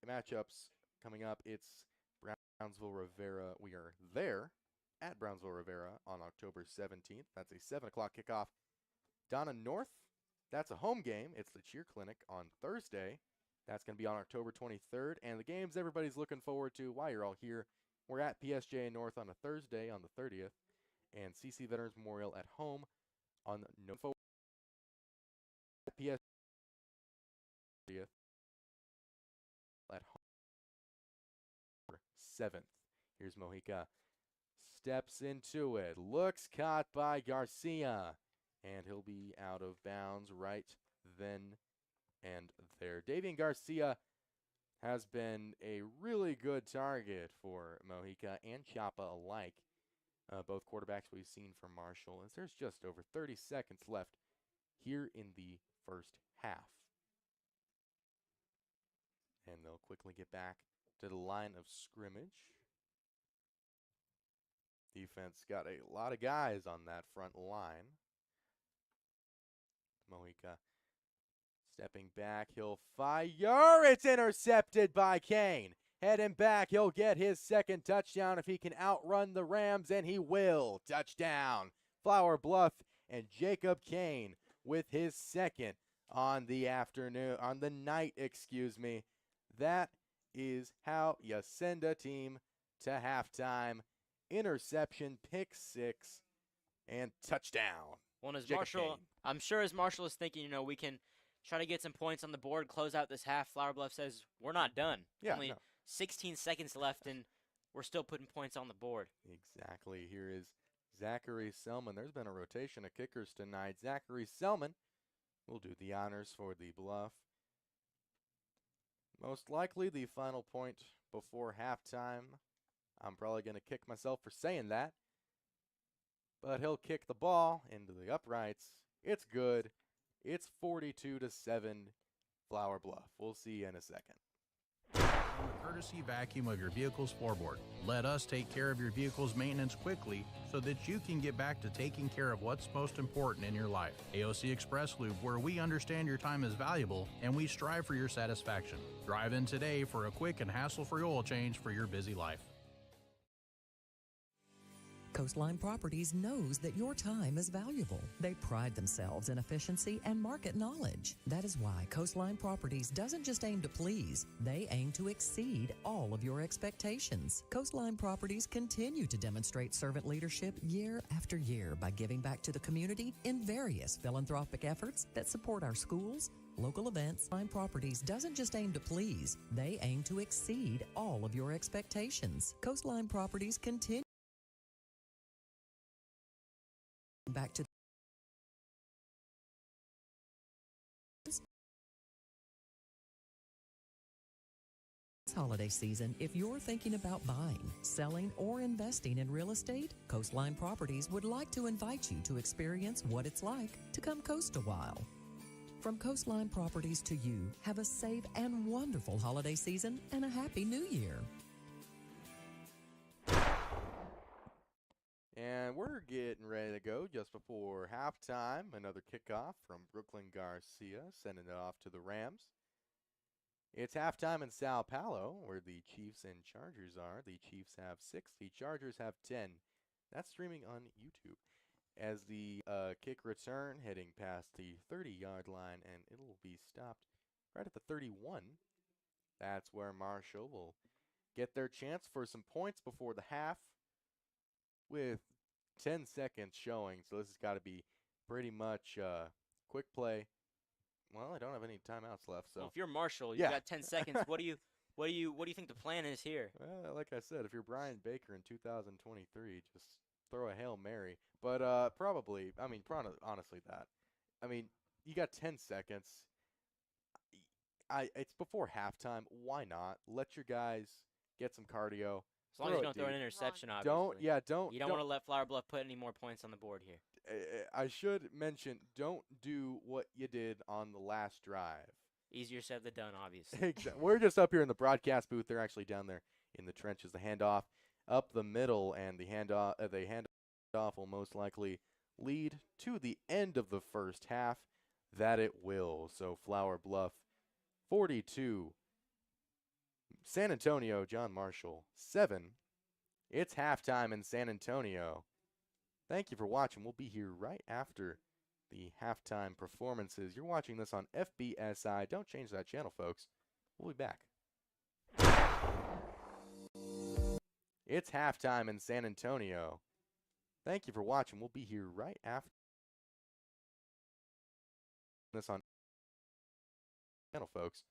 matchups coming up. It's Brownsville Rivera. We are there at Brownsville Rivera on October 17th. That's a 7 o'clock kickoff. Donna North That's a home game. It's the cheer clinic on Thursday. That's going to be on October 23rd. And the games everybody's looking forward to while you're all here. We're at PSJ North on a Thursday on the 30th. And CC Veterans Memorial at home on November 30th at home 7th. Here's Mojica. Steps into it. Looks caught by Garcia. And he'll be out of bounds right then and there. Davian Garcia has been a really good target for Mojica and Chapa alike. Both quarterbacks we've seen from Marshall. As there's just over 30 seconds left here in the first half. And they'll quickly get back to the line of scrimmage. Defense got a lot of guys on that front line. Mojica stepping back. He'll fire. It's intercepted by Kane. Heading back. He'll get his second touchdown if he can outrun the Rams, and he will. Touchdown. Flower Bluff and Jacob Kane with his second on the night, excuse me. That is how you send a team to halftime. Interception, pick six, and touchdown. Well, as Jacob Marshall, Kane. I'm sure as Marshall is thinking, we can try to get some points on the board, close out this half. Flower Bluff says we're not done. Yeah, Only 16 seconds left, and we're still putting points on the board. Exactly. Here is Zachary Selman. There's been a rotation of kickers tonight. Zachary Selman will do the honors for the Bluff. Most likely the final point before halftime. I'm probably going to kick myself for saying that. But he'll kick the ball into the uprights. It's good. It's 42-7 Flower Bluff. We'll see you in a second. Courtesy vacuum of your vehicle's floorboard. Let us take care of your vehicle's maintenance quickly so that you can get back to taking care of what's most important in your life. AOC Express Lube, where we understand your time is valuable and we strive for your satisfaction. Drive in today for a quick and hassle-free oil change for your busy life. Coastline Properties knows that your time is valuable. They pride themselves in efficiency and market knowledge. That is why Coastline Properties doesn't just aim to please, they aim to exceed all of your expectations. Coastline Properties continue to demonstrate servant leadership year after year by giving back to the community in various philanthropic efforts that support our schools, local events. Coastline Properties doesn't just aim to please, they aim to exceed all of your expectations. Coastline Properties continue back to this holiday season. If you're thinking about buying, selling, or investing in real estate, Coastline Properties would like to invite you to experience what it's like to come coast a while. From Coastline Properties to you, have a safe and wonderful holiday season and a happy new year. And we're getting ready to go just before halftime. Another kickoff from Brooklyn Garcia, sending it off to the Rams. It's halftime in Sao Paulo, where the Chiefs and Chargers are. The Chiefs have 6, the Chargers have 10. That's streaming on YouTube. As the kick return, heading past the 30-yard line, and it'll be stopped right at the 31. That's where Marshall will get their chance for some points before the half, with 10 seconds showing, so this has got to be pretty much quick play. Well, I don't have any timeouts left, so well, if you're Marshall, you've got 10 seconds. What do you think the plan is here? Well, like I said, if you're Brian Baker in 2023, just throw a Hail Mary. But honestly, that. I mean, you got 10 seconds. It's before halftime. Why not? Let your guys get some cardio. As long as you don't throw an interception, obviously. Don't. You don't want to let Flower Bluff put any more points on the board here. I should mention, don't do what you did on the last drive. Easier said than done, obviously. Exactly. We're just up here in the broadcast booth. They're actually down there in the trenches. The handoff up the middle, and the handoff will most likely lead to the end of the first half. That it will. So Flower Bluff 42. San Antonio, John Marshall, 7. It's halftime in San Antonio. Thank you for watching. We'll be here right after the halftime performances. You're watching this on FBSI. Don't change that channel, folks. We'll be back. It's halftime in San Antonio. Thank you for watching. We'll be here right after this on channel, folks.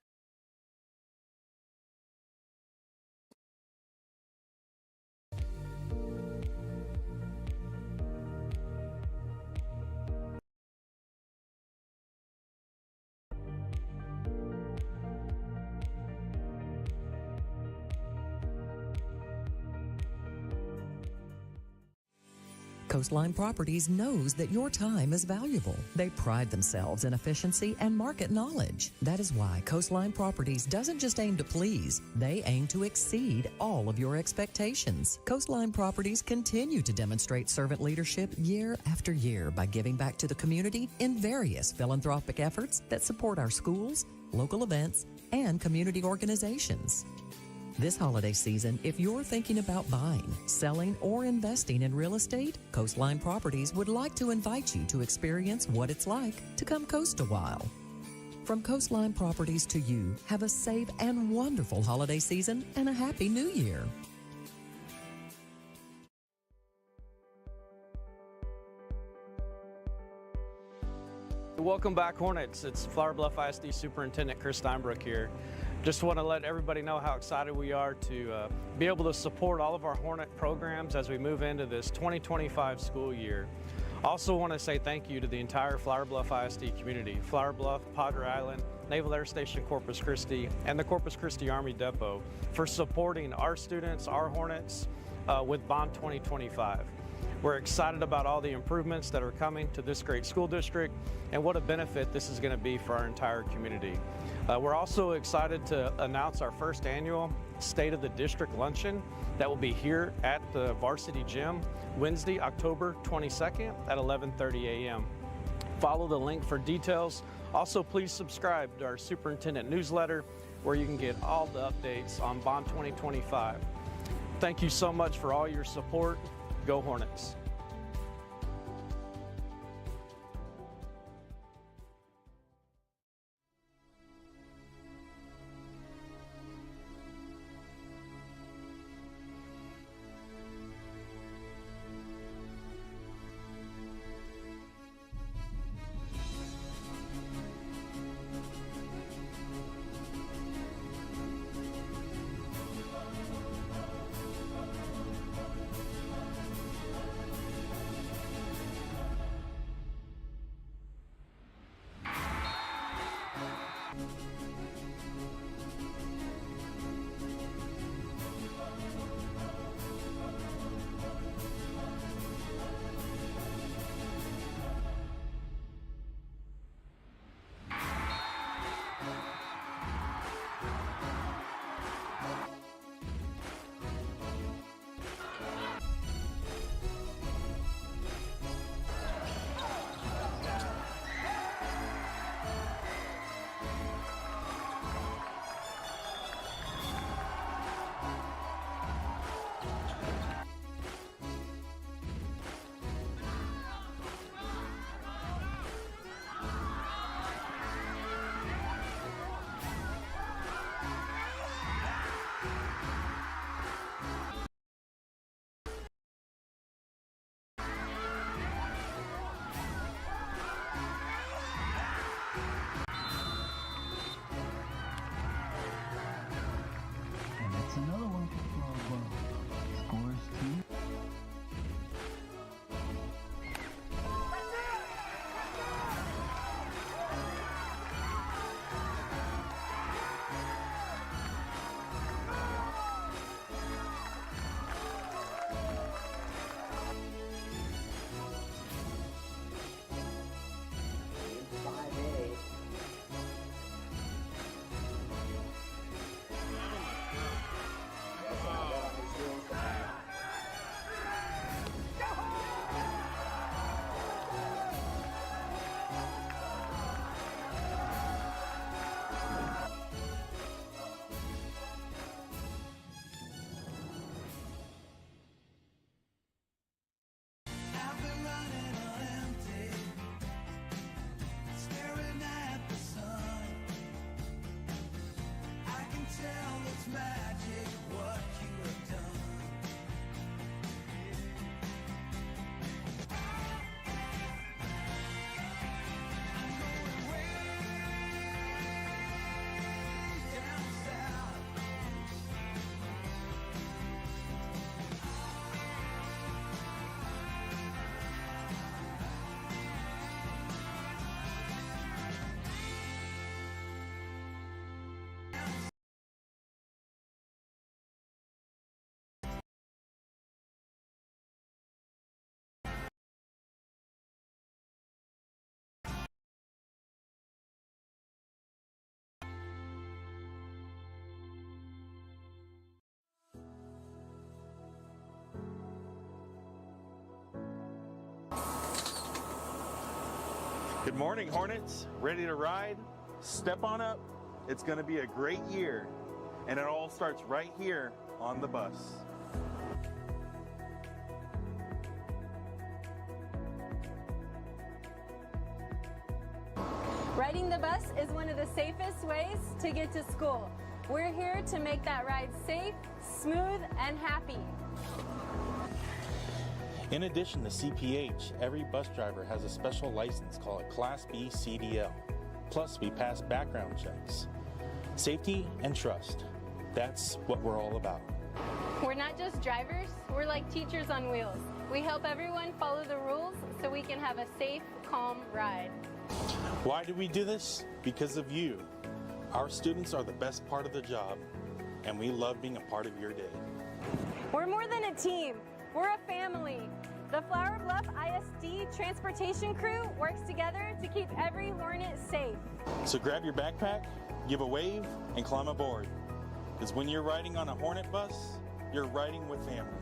Coastline Properties knows that your time is valuable. They pride themselves in efficiency and market knowledge. That is why Coastline Properties doesn't just aim to please, they aim to exceed all of your expectations. Coastline Properties continue to demonstrate servant leadership year after year by giving back to the community in various philanthropic efforts that support our schools, local events, and community organizations. This holiday season, if you're thinking about buying, selling, or investing in real estate, Coastline Properties would like to invite you to experience what it's like to come coast a while. From Coastline Properties to you, have a safe and wonderful holiday season and a happy new year. Welcome back, Hornets. It's Flower Bluff ISD Superintendent Chris Steinbrook here. Just want to let everybody know how excited we are to be able to support all of our Hornet programs as we move into this 2025 school year. Also want to say thank you to the entire Flower Bluff ISD community, Flower Bluff, Padre Island, Naval Air Station Corpus Christi, and the Corpus Christi Army Depot for supporting our students, our Hornets, with Bond 2025. We're excited about all the improvements that are coming to this great school district and what a benefit this is going to be for our entire community. We're also excited to announce our first annual State of the District Luncheon that will be here at the Varsity Gym Wednesday, October 22nd at 11:30 a.m. Follow the link for details. Also, please subscribe to our Superintendent newsletter where you can get all the updates on Bond 2025. Thank you so much for all your support. Go Hornets! Good morning, Hornets. Ready to ride? Step on up. It's going to be a great year. And it all starts right here on the bus. Riding the bus is one of the safest ways to get to school. We're here to make that ride safe, smooth, and happy. In addition to CPH, every bus driver has a special license called a Class B CDL. Plus, we pass background checks. Safety and trust. That's what we're all about. We're not just drivers, we're like teachers on wheels. We help everyone follow the rules so we can have a safe, calm ride. Why do we do this? Because of you. Our students are the best part of the job, and we love being a part of your day. We're more than a team, we're a family. The Flower Bluff ISD transportation crew works together to keep every Hornet safe. So grab your backpack, give a wave, and climb aboard. Because when you're riding on a Hornet bus, you're riding with family.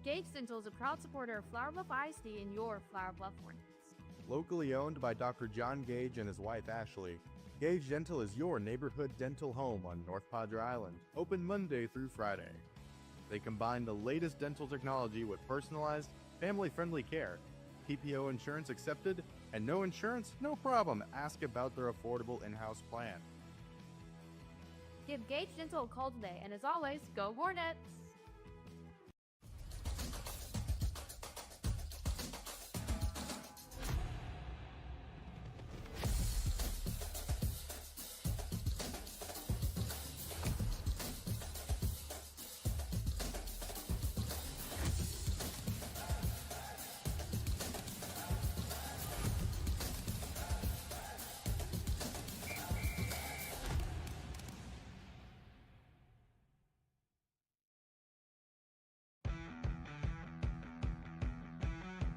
Gage Dental is a proud supporter of Flower Bluff ISD and your Flower Bluff Hornets. Locally owned by Dr. John Gage and his wife Ashley, Gage Dental is your neighborhood dental home on North Padre Island, open Monday through Friday. They combine the latest dental technology with personalized, family-friendly care, PPO insurance accepted, and no insurance? No problem. Ask about their affordable in-house plan. Give Gage Dental a call today, and as always, go Hornets!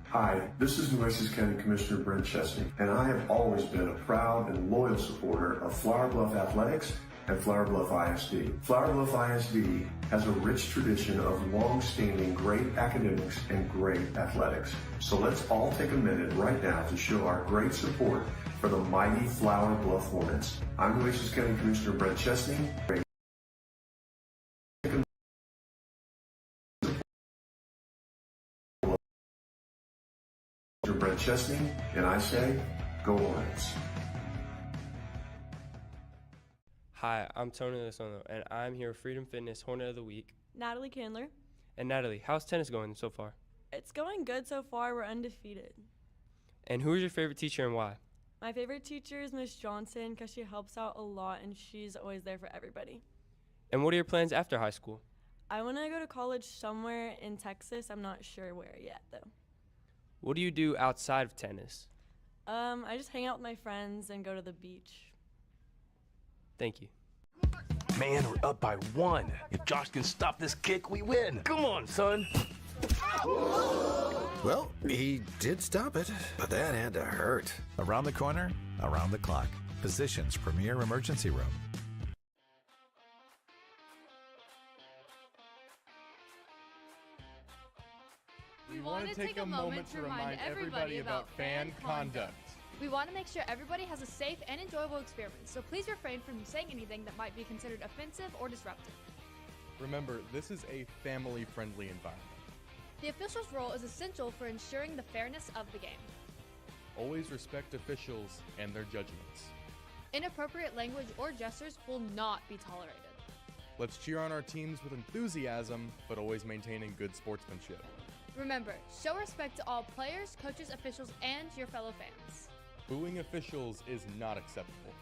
Hi, this is Nueces County Commissioner Brent Chesney, and I have always been a proud and loyal supporter of Flower Bluff Athletics and Flower Bluff ISD. Flower Bluff ISD has a rich tradition of long-standing great academics and great athletics. So let's all take a minute right now to show our great support for the mighty Flower Bluff Hornets. I'm Nueces County Commissioner Brent Chesney. Brent Chesney, and I say, go Hornets. Hi, I'm Tony Lisono, and I'm here with Freedom Fitness Hornet of the Week. Natalie Candler. And Natalie, how's tennis going so far? It's going good so far. We're undefeated. And who is your favorite teacher and why? My favorite teacher is Miss Johnson because she helps out a lot and she's always there for everybody. And what are your plans after high school? I want to go to college somewhere in Texas. I'm not sure where yet, though. What do you do outside of tennis? I just hang out with my friends and go to the beach. Thank you. Man, we're up by 1. If Josh can stop this kick, we win. Come on, son. Well, he did stop it, but that had to hurt. Around the corner, around the clock. Physicians Premier Emergency Room. We want to take a moment to remind everybody about fan conduct. We want to make sure everybody has a safe and enjoyable experience, so please refrain from saying anything that might be considered offensive or disruptive. Remember, this is a family-friendly environment. The official's role is essential for ensuring the fairness of the game. Always respect officials and their judgments. Inappropriate language or gestures will not be tolerated. Let's cheer on our teams with enthusiasm, but always maintaining good sportsmanship. Remember, show respect to all players, coaches, officials, and your fellow fans. Booing officials is not acceptable.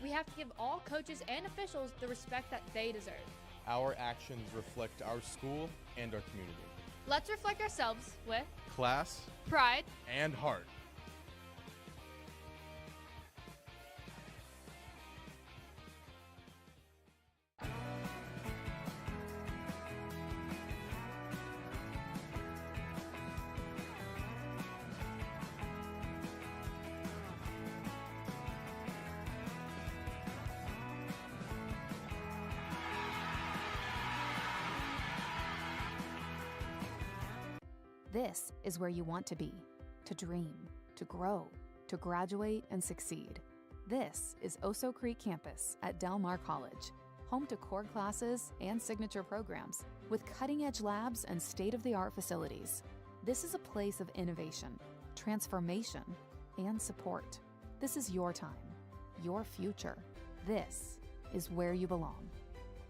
We have to give all coaches and officials the respect that they deserve. Our actions reflect our school and our community. Let's reflect ourselves with class, pride, and heart. This is where you want to be, to dream, to grow, to graduate and succeed. This is Oso Creek Campus at Del Mar College, home to core classes and signature programs with cutting-edge labs and state-of-the-art facilities. This is a place of innovation, transformation, and support. This is your time, your future. This is where you belong.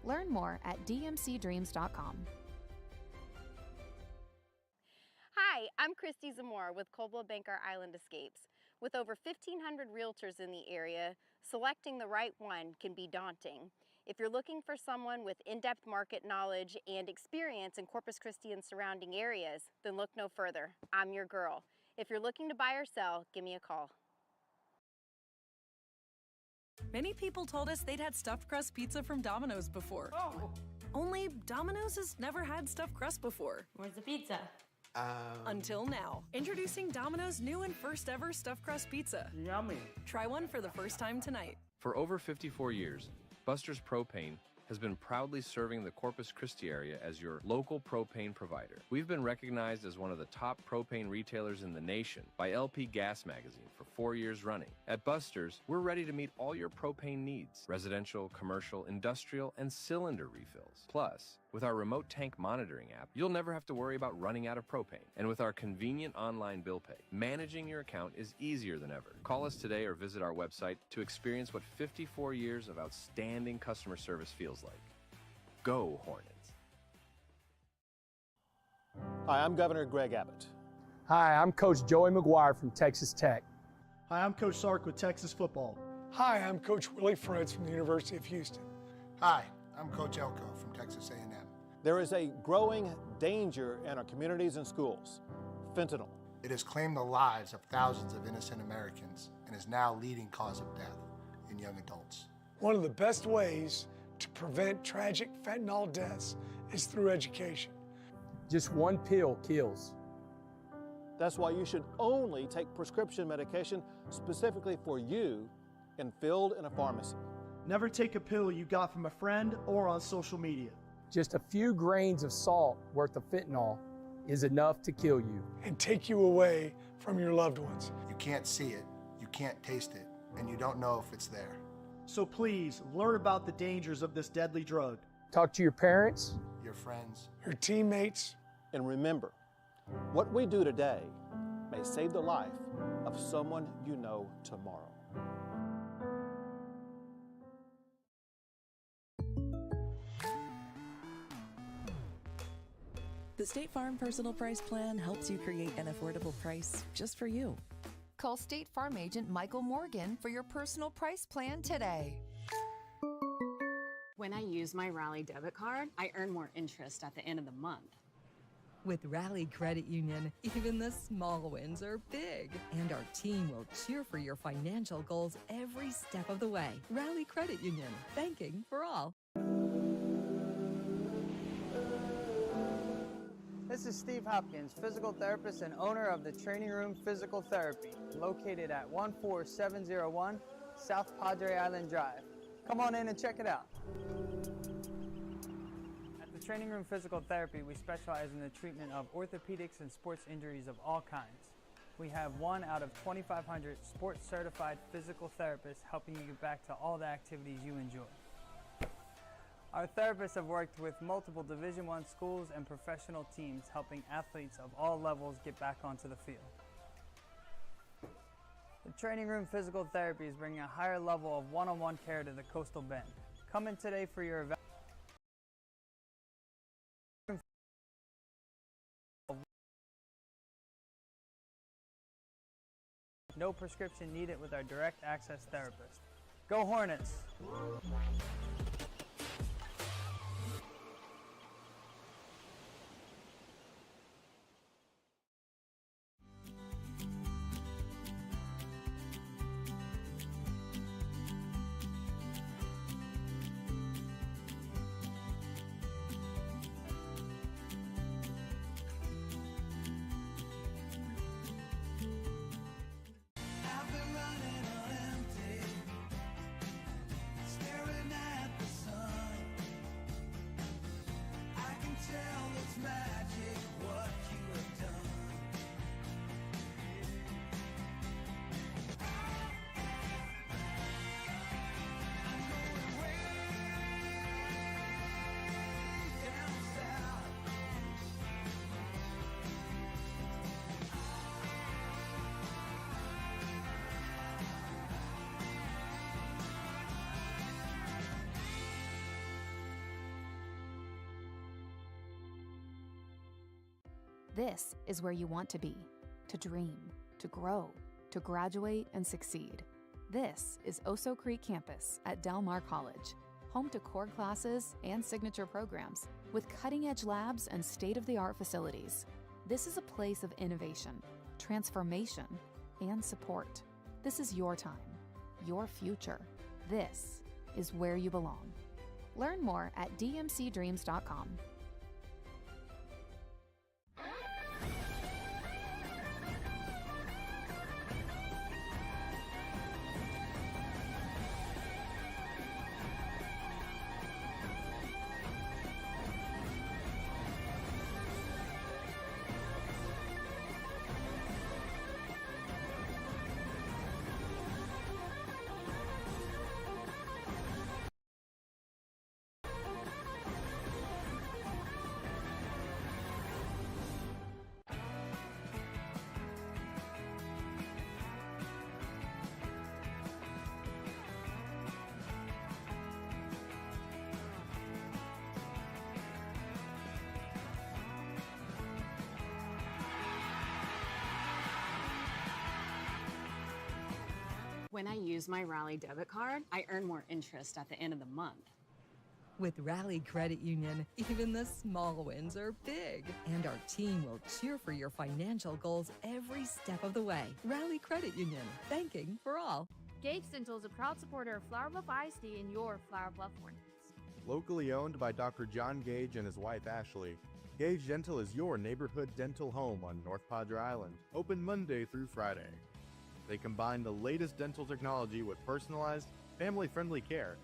Learn more at dmcdreams.com. Hi, I'm Christy Zamora with Coldwell Banker Island Escapes. With over 1,500 realtors in the area, selecting the right one can be daunting. If you're looking for someone with in-depth market knowledge and experience in Corpus Christi and surrounding areas, then look no further. I'm your girl. If you're looking to buy or sell, give me a call. Many people told us they'd had stuffed crust pizza from Domino's before. Oh. Only Domino's has never had stuffed crust before. Where's the pizza? Until now. Introducing Domino's new and first ever stuffed crust pizza. Yummy. Try one for the first time tonight. For over 54 years, Buster's Propane has been proudly serving the Corpus Christi area as your local propane provider. We've been recognized as one of the top propane retailers in the nation by LP Gas Magazine for 4 years running. At Buster's, we're ready to meet all your propane needs: residential, commercial, industrial, and cylinder refills. Plus, with our remote tank monitoring app, you'll never have to worry about running out of propane. And with our convenient online bill pay, managing your account is easier than ever. Call us today or visit our website to experience what 54 years of outstanding customer service feels like. Go Hornets. Hi, I'm Governor Greg Abbott. Hi, I'm Coach Joey McGuire from Texas Tech. Hi, I'm Coach Sark with Texas Football. Hi, I'm Coach Willie Fritz from the University of Houston. Hi, I'm Coach Elko from Texas A&M. There is a growing danger in our communities and schools: fentanyl. It has claimed the lives of thousands of innocent Americans and is now leading cause of death in young adults. One of the best ways to prevent tragic fentanyl deaths is through education. Just one pill kills. That's why you should only take prescription medication specifically for you and filled in a pharmacy. Never take a pill you got from a friend or on social media. Just a few grains of salt worth of fentanyl is enough to kill you and take you away from your loved ones. You can't see it, you can't taste it, and you don't know if it's there. So please, learn about the dangers of this deadly drug. Talk to your parents, your friends, your teammates, and remember, what we do today may save the life of someone you know tomorrow. The State Farm Personal Price Plan helps you create an affordable price just for you. Call State Farm agent Michael Morgan for your personal price plan today. When I use my Rally debit card, I earn more interest at the end of the month. With Rally Credit Union, even the small wins are big. And our team will cheer for your financial goals every step of the way. Rally Credit Union, banking for all. This is Steve Hopkins, physical therapist and owner of the Training Room Physical Therapy, located at 14701 South Padre Island Drive. Come on in and check it out. At the Training Room Physical Therapy, we specialize in the treatment of orthopedics and sports injuries of all kinds. We have 1 out of 2,500 sports-certified physical therapists helping you get back to all the activities you enjoy. Our therapists have worked with multiple Division I schools and professional teams, helping athletes of all levels get back onto the field. The Training Room Physical Therapy is bringing a higher level of one-on-one care to the Coastal Bend. Come in today for your evaluation. No prescription needed with our direct access therapist. Go Hornets! This is where you want to be, to dream, to grow, to graduate and succeed. This is Oso Creek Campus at Del Mar College, home to core classes and signature programs with cutting-edge labs and state-of-the-art facilities. This is a place of innovation, transformation, and support. This is your time, your future. This is where you belong. Learn more at dmcdreams.com. When I use my Rally debit card, I earn more interest at the end of the month. With Rally Credit Union, even the small wins are big. And our team will cheer for your financial goals every step of the way. Rally Credit Union, banking for all. Gage Dental is a proud supporter of Flower Bluff ISD and your Flower Bluff Hornets. Locally owned by Dr. John Gage and his wife Ashley, Gage Dental is your neighborhood dental home on North Padre Island, open Monday through Friday. They combine the latest dental technology with personalized, family-friendly care.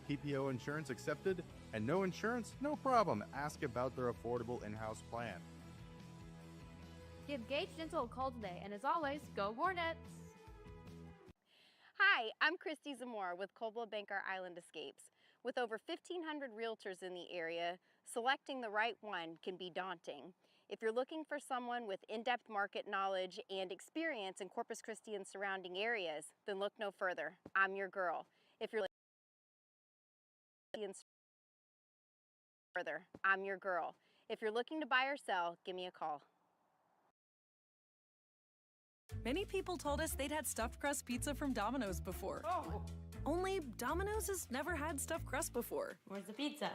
PPO insurance accepted, and no insurance? No problem. Ask about their affordable in-house plan. Give Gage Dental a call today, and as always, go Hornets! Hi, I'm Christy Zamora with Coldwell Banker Island Escapes. With over 1,500 realtors in the area, selecting the right one can be daunting. If you're looking for someone with in-depth market knowledge and experience in Corpus Christi and surrounding areas, then look no further. I'm your girl. If you're looking to buy or sell, give me a call. Many people told us they'd had stuffed crust pizza from Domino's before. Only Domino's has never had stuffed crust before. Where's the pizza?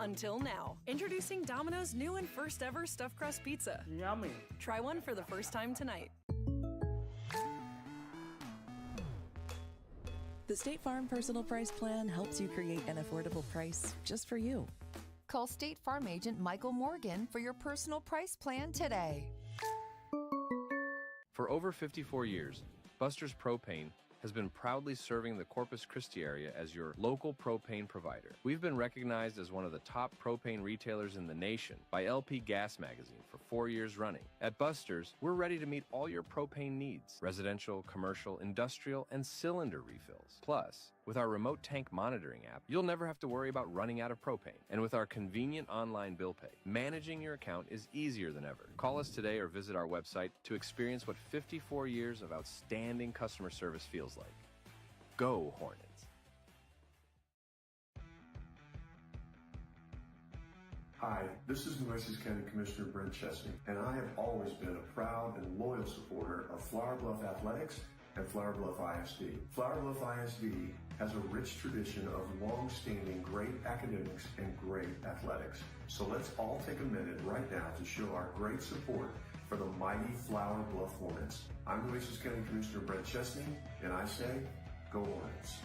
Until now. Introducing Domino's new and first ever stuffed crust pizza. Yummy. Try one for the first time tonight. The State Farm Personal Price Plan helps you create an affordable price just for you. Call State Farm agent Michael Morgan for your personal price plan today. For over 54 years, Buster's Propane has been proudly serving the Corpus Christi area as your local propane provider. We've been recognized as one of the top propane retailers in the nation by LP Gas Magazine for 4 years running. At Buster's, we're ready to meet all your propane needs: residential, commercial, industrial, and cylinder refills. Plus, With our remote tank monitoring app, you'll never have to worry about running out of propane. And with our convenient online bill pay, managing your account is easier than ever. Call us today or visit our website to experience what 54 years of outstanding customer service feels like. Go Hornets. Hi, this is Nueces County Commissioner Brent Chesney, and I have always been a proud and loyal supporter of Flower Bluff Athletics and Flower Bluff ISD. Flower Bluff ISD has a rich tradition of long-standing great academics and great athletics. So let's all take a minute right now to show our great support for the mighty Flower Bluff Hornets. I'm Nueces County Commissioner Brent Chesney, and I say, go Hornets.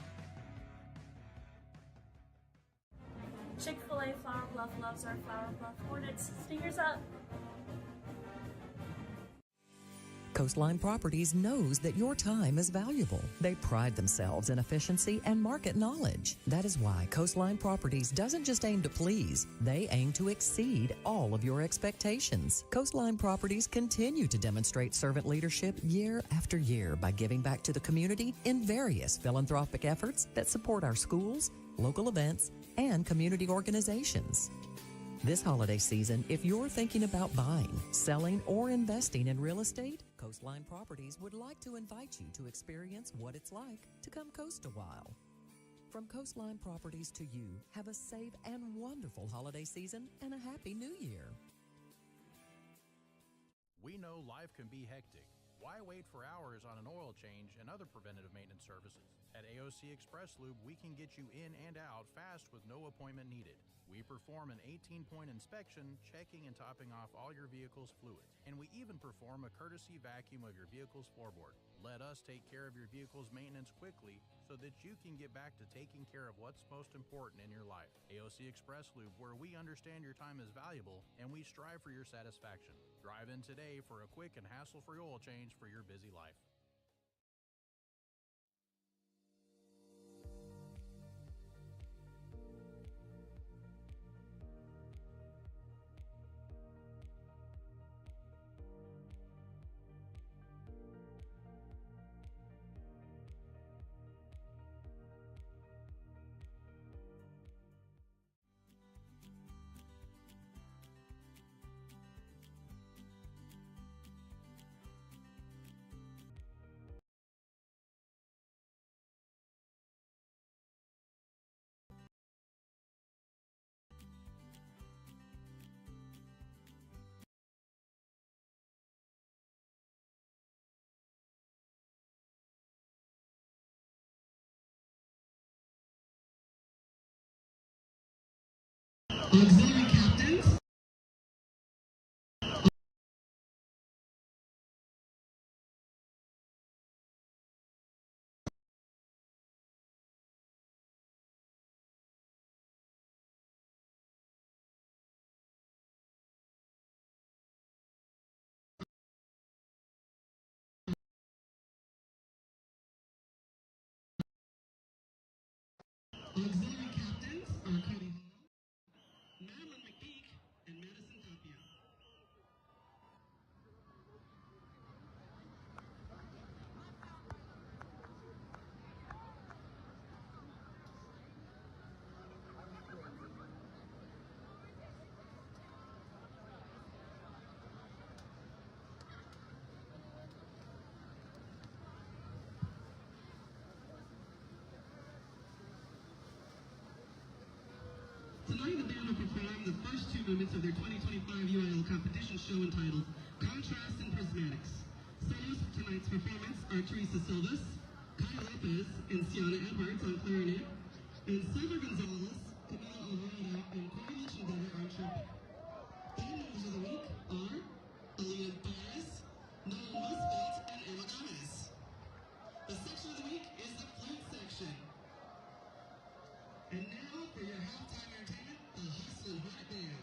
Chick-fil-A Flower Bluff loves our Flower Bluff Hornets. Stingers up! Coastline Properties knows that your time is valuable. They pride themselves in efficiency and market knowledge. That is why Coastline Properties doesn't just aim to please, they aim to exceed all of your expectations. Coastline Properties continue to demonstrate servant leadership year after year by giving back to the community in various philanthropic efforts that support our schools, local events, and community organizations. This holiday season, if you're thinking about buying, selling, or investing in real estate, Coastline Properties would like to invite you to experience what it's like to come coast a while. From Coastline Properties to you, have a safe and wonderful holiday season and a happy new year. We know life can be hectic. Why wait for hours on an oil change and other preventative maintenance services? At AOC Express Lube, we can get you in and out fast with no appointment needed. We perform an 18-point inspection, checking and topping off all your vehicle's fluids. And we even perform a courtesy vacuum of your vehicle's floorboard. Let us take care of your vehicle's maintenance quickly so that you can get back to taking care of what's most important in your life. AOC Express Lube, where we understand your time is valuable and we strive for your satisfaction. Drive in today for a quick and hassle-free oil change for your busy life. Auxiliary captains. Auxiliary captains are Cody Hall, Madeline McPeak, and Madison Tapia. Tonight, the band will perform the first two movements of their 2025 UIL competition show entitled Contrast and Prismatics. Soloists for tonight's performance are Teresa Silvas, Kyle Lopez, and Sienna Edwards on clarinet, and Silver Gonzalez, Camila Alvarado, and Corey Lichtenberger on trumpet. Band members of the week are Aaliyah Perez, Nolan Musfeld, and Emma Gomez. The section of the week is the flute section. And now for your halftime entertainment, the Hustlin' Heart Band.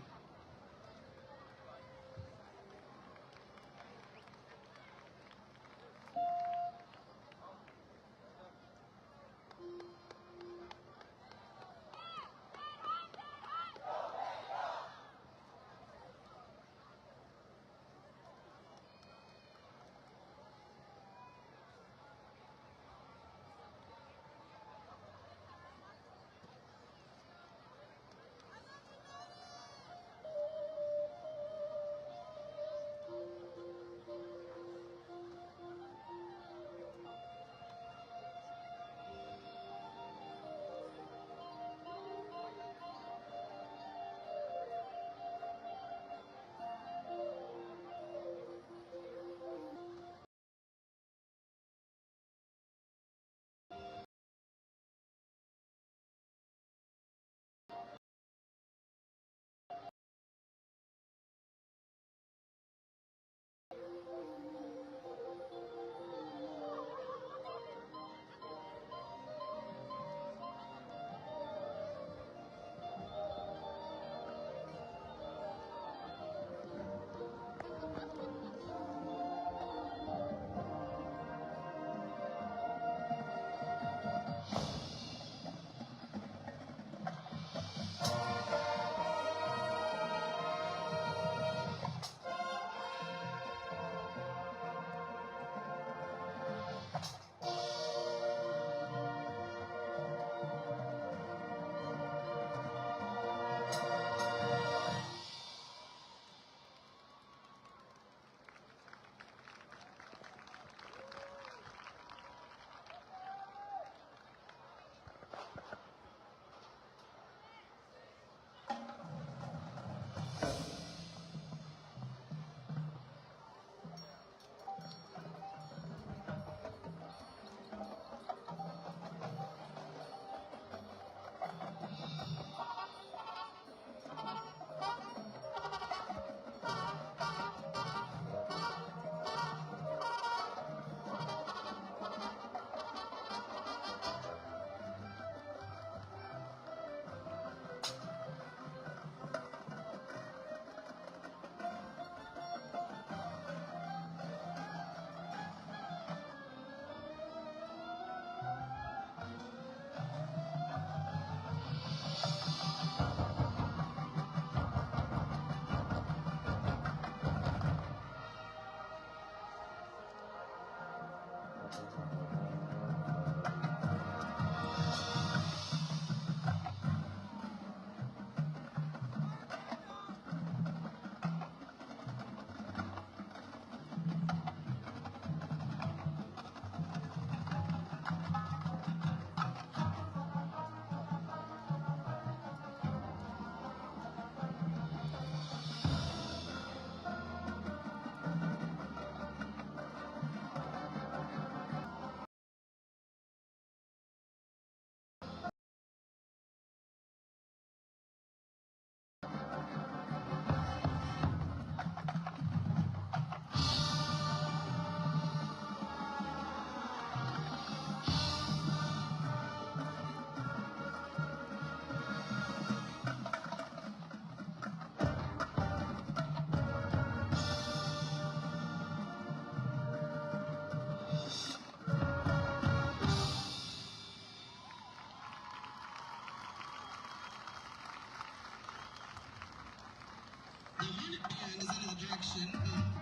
and is under the direction of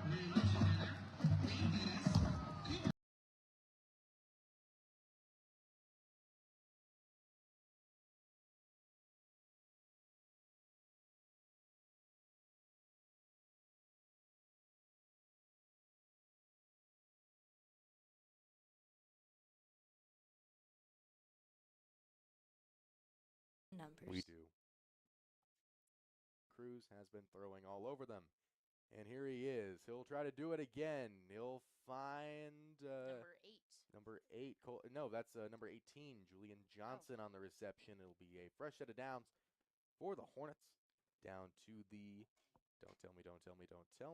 Rear Originator, Bluff Hornets. Numbers. We do. Cruz has been throwing all over them. And here he is. He'll try to do it again. He'll find number 8. No, that's number 18, Julian Johnson on the reception. It'll be a fresh set of downs for the Hornets. Down to the, don't tell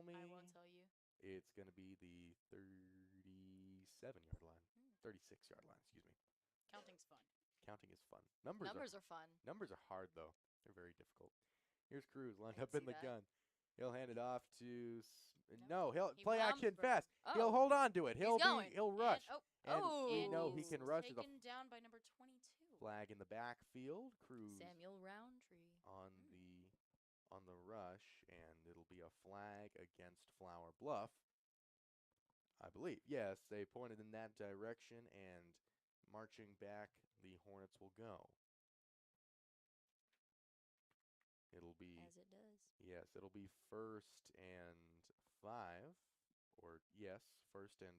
me. I won't tell you. It's going to be the 37-yard line. 36-yard line, excuse me. Counting's fun. Counting is fun. Numbers are fun. Numbers are hard, though. They're very difficult. Here's Cruz lined up in the gun. He'll hand it off to. He'll play action fast. He'll hold on to it. He'll rush. He can rush. Taken down by number 22. Flag in the backfield. Cruz Samuel Roundtree on the rush, and it'll be a flag against Flower Bluff. I believe. Yes, they pointed in that direction, and marching back, the Hornets will go. It'll be, as it does. Yes, it'll be 1st and 5, or yes, first and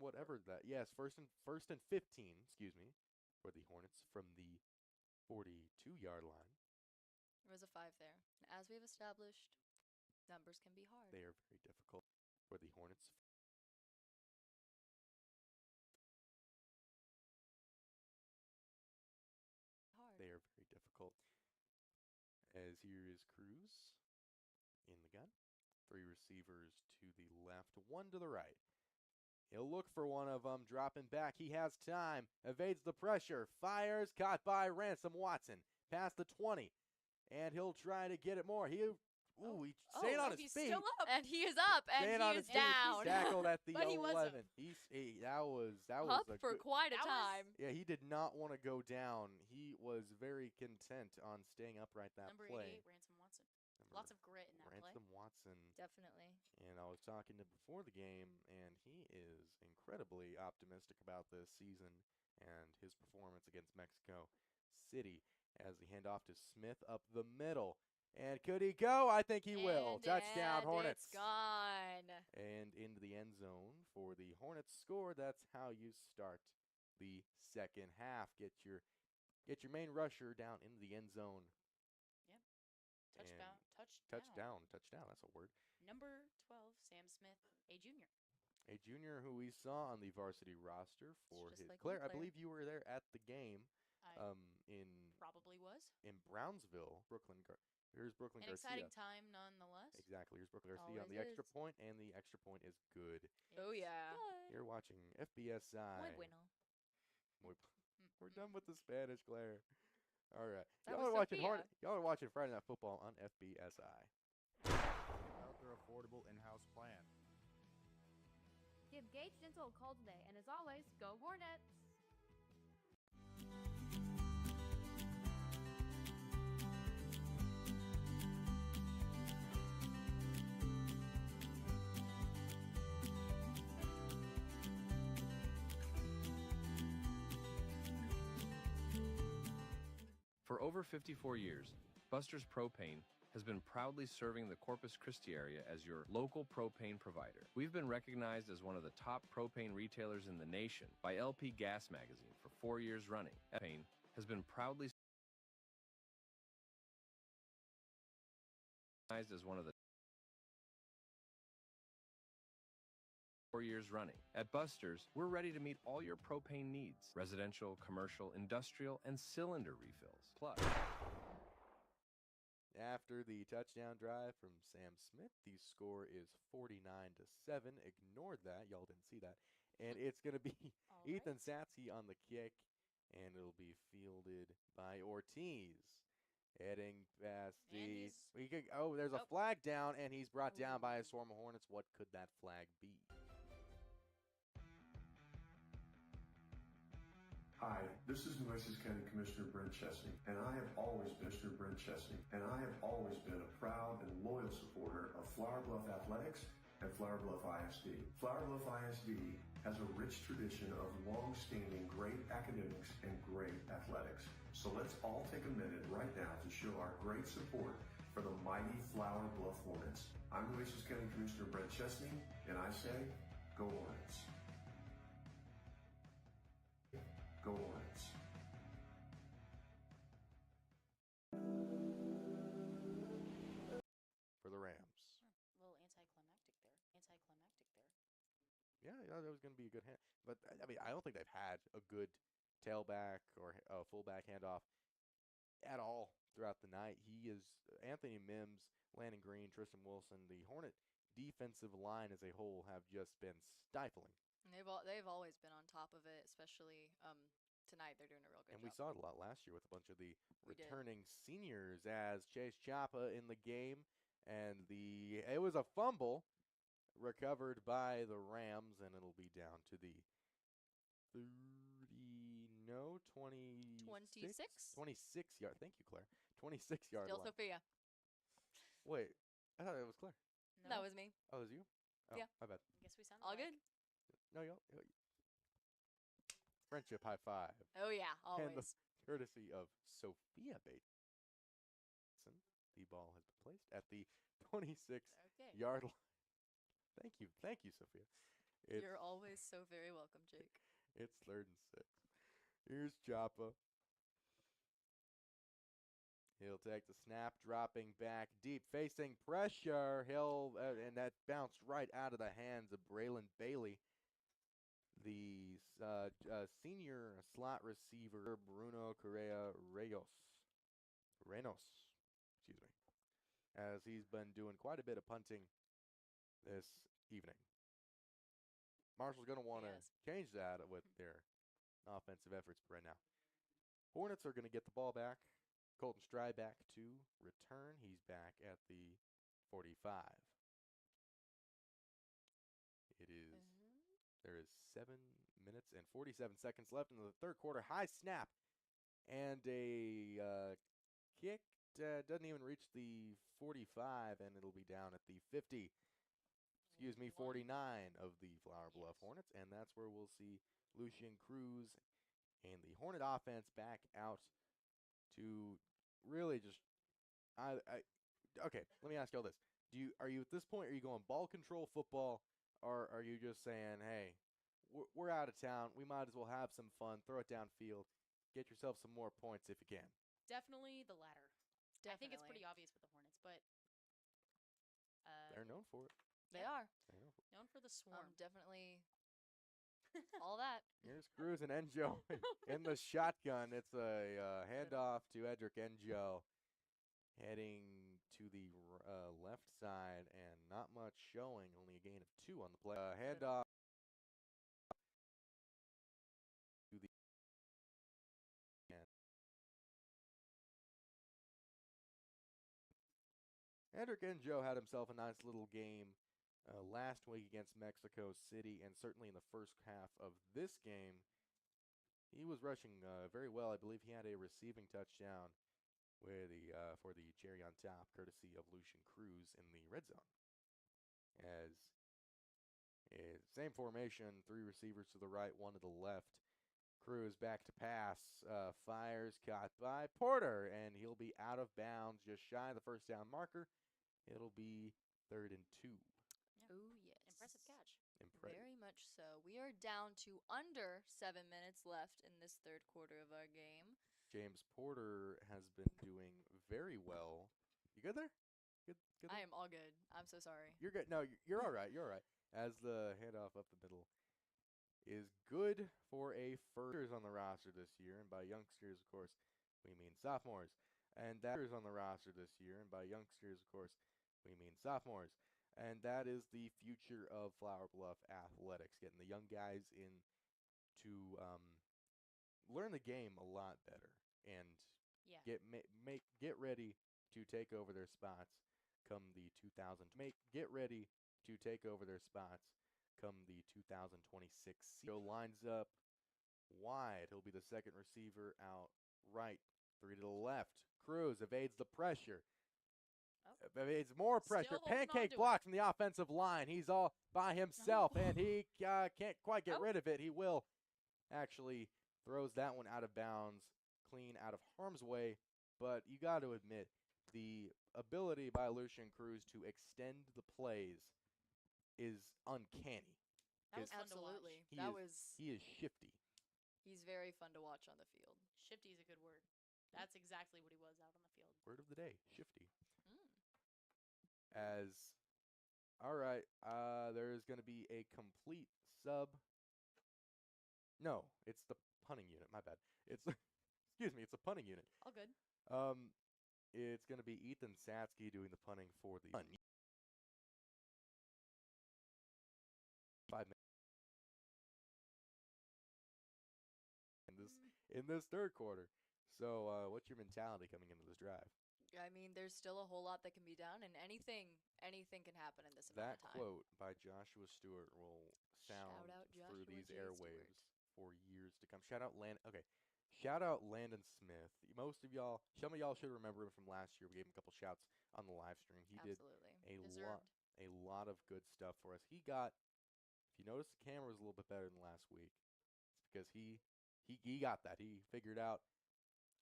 whatever that. Yes, first and 15. Excuse me, for the Hornets from the 42-yard line. There was a 5 there. And as we've established, numbers can be hard. They are very difficult for the Hornets. They are very difficult. As here is Cruz in the gun. 3 receivers to the left, 1 to the right. He'll look for one of them, dropping back. He has time, evades the pressure, fires, caught by Ransom Watson, past the 20, and he'll try to get it more. He's staying on his feet. Still up. And he is up, and he is down. He's tackled at the but 11. He wasn't. That was up for quite a time. Yeah, he did not want to go down. He was very content on staying upright that Number play. 88, Ransom Watson. Lots of grit in that play. Ransom Watson. Definitely. And I was talking to him before the game, and he is incredibly optimistic about this season and his performance against Mexico City as he hand off to Smith up the middle. And could he go? I think he will. Touchdown, Hornets. It's gone. And into the end zone for the Hornets score. That's how you start the second half. Get your main rusher down into the end zone. Yep. Touchdown. That's a word. Number 12, Sam Smith, a junior. A junior who we saw on the varsity roster for his like Claire. I believe you were there at the game. Probably was. In Brownsville, Brooklyn. Here's Brooklyn An Garcia. exciting time nonetheless. Exactly. Here's Brooklyn Garcia on the extra point, and the extra point is good. Oh, yeah. You're watching FBSI. Muy bueno. We're done with the Spanish, Claire. All right. That Y'all was are watching Friday Night Football on FBSI. About their affordable in-house plan. Give Gage Dental a call today, and as always, go Hornets! For over 54 years, Buster's Propane has been proudly serving the Corpus Christi area as your local propane provider. We've been recognized as one of the top propane retailers in the nation by LP Gas Magazine for 4 years running. Propane has been proudly recognized as one of the 4 years running. At Buster's, we're ready to meet all your propane needs: residential, commercial, industrial, and cylinder refills. Plus, after the touchdown drive from Sam Smith, the score is 49-7. Ignored that. Y'all didn't see that. And it's going to be Ethan Satsky on the kick, and it'll be fielded by Ortiz. Heading past there's a flag down, and he's brought down by a swarm of Hornets. What could that flag be? Hi, this is Nueces County Commissioner Brent Chesney, and I have always been Commissioner Brent Chesney, and I have always been a proud and loyal supporter of Flower Bluff Athletics and Flower Bluff ISD. Flower Bluff ISD has a rich tradition of long-standing great academics and great athletics. So let's all take a minute right now to show our great support for the mighty Flower Bluff Hornets. I'm Nueces County Commissioner Brent Chesney, and I say, go Hornets. Go Hornets. For the Rams. A little anticlimactic there. Yeah, that was going to be a good hand. But, I mean, I don't think they've had a good tailback or fullback handoff at all throughout the night. He is Anthony Mims, Landon Green, Tristan Wilson. The Hornet defensive line as a whole have just been stifling. They've always been on top of it, especially tonight. They're doing a real good And job. we saw it a lot last year with a bunch of the We did. returning seniors as Chase Chapa in the game. And it was a fumble recovered by the Rams, and it'll be down to the 26 yard. Thank you, Claire. 26 yard Still line. Sophia. Wait, I thought it was Claire. No. That was me. Oh, it was you? Oh, Yeah. my bad. I guess we sound all good. No, friendship high five. Oh yeah, always. And the courtesy of Sophia Bateson, the ball has been placed at the 26-yard line. Thank you, Sophia. You're always so very welcome, Jake. It's 3rd and 6. Here's Joppa. He'll take the snap, dropping back deep, facing pressure. And that bounced right out of the hands of Braylon Bailey. The senior slot receiver, Bruno Correa Reynos, excuse me, as he's been doing quite a bit of punting this evening. Marshall's going to want to change that with their offensive efforts right now. Hornets are going to get the ball back. Colton Stride back to return. He's back at the 45. There is 7 minutes and 47 seconds left in the third quarter. High snap and a kick doesn't even reach the 45, and it'll be down at the 50. 49 of the Flower Bluff Hornets, and that's where we'll see Lucian Cruz and the Hornet offense back out to really just okay, let me ask you all this. Are you at this point, are you going ball control football, or are you just saying, hey, we're out of town, we might as well have some fun, throw it downfield, get yourself some more points if you can? Definitely the latter. I think it's pretty obvious with the Hornets, but they're known for it. They are. Known for the swarm. Definitely all that. Here's Cruz and Enjo in the shotgun. It's a handoff to Edric Enjo, heading to the left side, and not much showing. Only a gain of 2 on the play. Handoff to the Edric Enjo had himself a nice little game last week against Mexico City, and certainly in the first half of this game, he was rushing very well. I believe he had a receiving touchdown for the cherry on top, courtesy of Lucian Cruz in the red zone. As same formation, 3 receivers to the right, 1 to the left. Cruz back to pass, fires, caught by Porter, and he'll be out of bounds, just shy of the first down marker. It'll be 3rd and 2. Oh, yes. Impressive catch. Very much so. We are down to under 7 minutes left in this third quarter of our game. James Porter has been doing very well. You good there? Good there? I am all good. I'm so sorry. You're good. No, you're all right. You're all right. As the handoff up the middle is good for a first on the roster this year. And by youngsters, of course, we mean sophomores. And that is on the roster this year. And by youngsters, of course, we mean sophomores. And that is the future of Flower Bluff Athletics, getting the young guys in to learn the game a lot better and get ready to take over their spots come the 2026 season. Lines up wide. He'll be the second receiver out right. 3 to the left. Cruz evades the pressure. Evades more pressure. Pancake block from the offensive line. He's all by himself, and he can't quite get rid of it. He will actually throws that one out of bounds, clean out of harm's way. But you got to admit, the ability by Lucian Cruz to extend the plays is uncanny. That was fun Absolutely. to watch. He is shifty. He's very fun to watch on the field. Shifty is a good word. That's exactly what he was out on the field. Word of the day, shifty. All right, there's going to be a complete sub. No, it's the punting unit. My bad. It's excuse me. It's a punting unit. All good. It's going to be Ethan Satsky doing the punting for the 5 minutes in this third quarter. So, what's your mentality coming into this drive? I mean, there's still a whole lot that can be done, and anything can happen in this amount of time. That quote by Joshua Stewart will sound through these airwaves for years to come. Shout out Landon Smith. Some of y'all should remember him from last year. We gave him a couple shouts on the live stream. He did a lot of good stuff for us. If you notice, the camera was a little bit better than last week. It's because he got that. He figured out.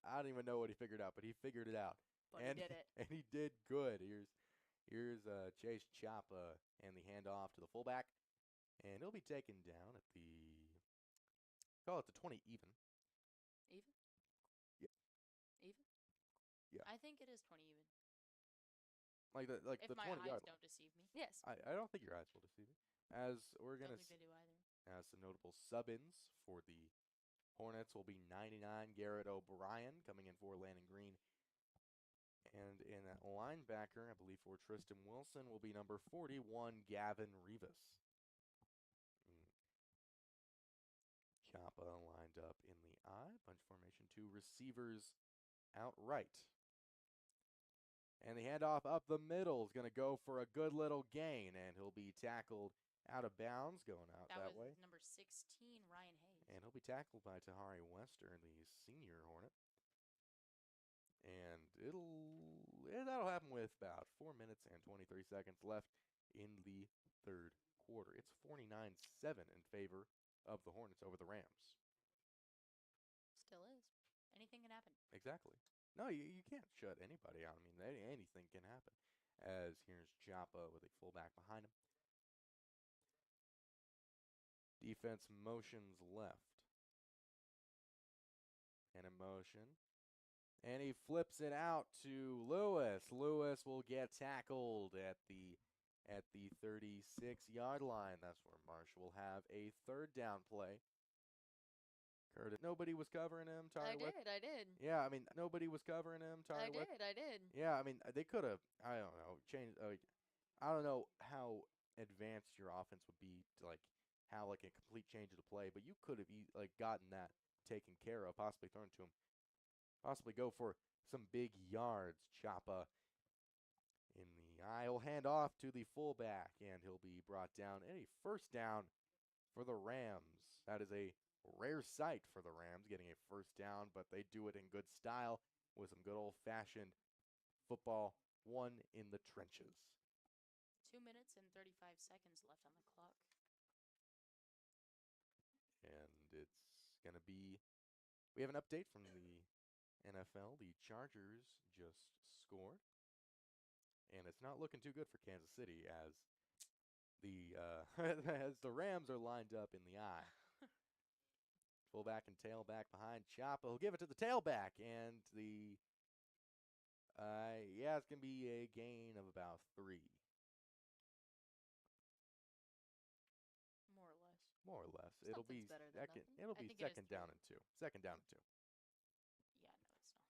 I don't even know what he figured out, but he figured it out. But he did it. And he did good. Here's Chase Chapa and the handoff to the fullback. And he'll be taken down at the 20 even. Even? Yeah. Even? Yeah. I think it is 20 even. Like the if 20 my eyes yard don't line. deceive me. Yes. I don't think your eyes will deceive you. As we're going to don't think they do either. As some notable sub-ins for the Hornets will be 99 Garrett O'Brien coming in for Landon Green. And in at linebacker, I believe for Tristan Wilson, will be number 41, Gavin Rivas. Chapa lined up in the I. Bunch formation, 2 receivers outright. And the handoff up the middle is going to go for a good little gain, and he'll be tackled out of bounds going out that way. Number 16, Ryan Hayes. And he'll be tackled by Tahari Wester, the senior Hornet. And that'll happen with about 4 minutes and 23 seconds left in the third quarter. It's 49-7 in favor of the Hornets over the Rams. Still is. Anything can happen. Exactly. No, you can't shut anybody out. I mean, anything can happen. As here's Chapa with a fullback behind him. Defense motions left. And a motion. And he flips it out to Lewis. Lewis will get tackled at the 36-yard line. That's where Marshall will have a third down play. Curtis, nobody was covering him. I did. Yeah, I mean, nobody was covering him. I did. Yeah, I mean, they could have, I don't know, changed. I don't know how advanced your offense would be to, have, a complete change of the play, but you could have, gotten that taken care of, possibly thrown to him. Possibly go for some big yards. Chapa in the eye. He'll hand off to the fullback, and he'll be brought down. And a first down for the Rams. That is a rare sight for the Rams, getting a first down, but they do it in good style with some good old-fashioned football. One in the trenches. 2 minutes and 35 seconds left on the clock. And it's going to be... We have an update from the NFL. The Chargers just scored, and it's not looking too good for Kansas City as the Rams are lined up in the eye. Fullback and tailback behind Chapa. He'll give it to the tailback, and it's gonna be a gain of about 3. More or less. It'll be second. It'll be second down and 2. Second down and 2. Yeah, no, it's not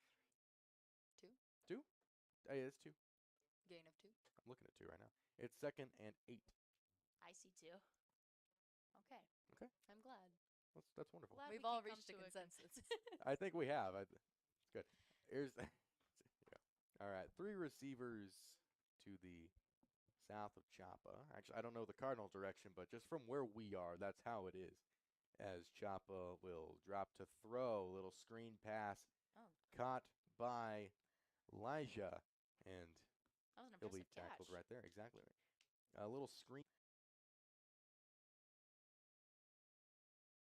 3. 2? Yeah, it's 2. Gain of 2. I'm looking at 2 right now. It's second and 8. I see 2. Okay. Okay. I'm glad. That's wonderful. Glad We've all reached a consensus. I think we have. It's good. Here's all right. 3 receivers to the south of Chapa. Actually, I don't know the cardinal direction, but just from where we are, that's how it is. as Chapa will drop to throw. Little screen pass caught by Elijah, and That was an he'll be impressive tackled catch. right there. Exactly. A little screen.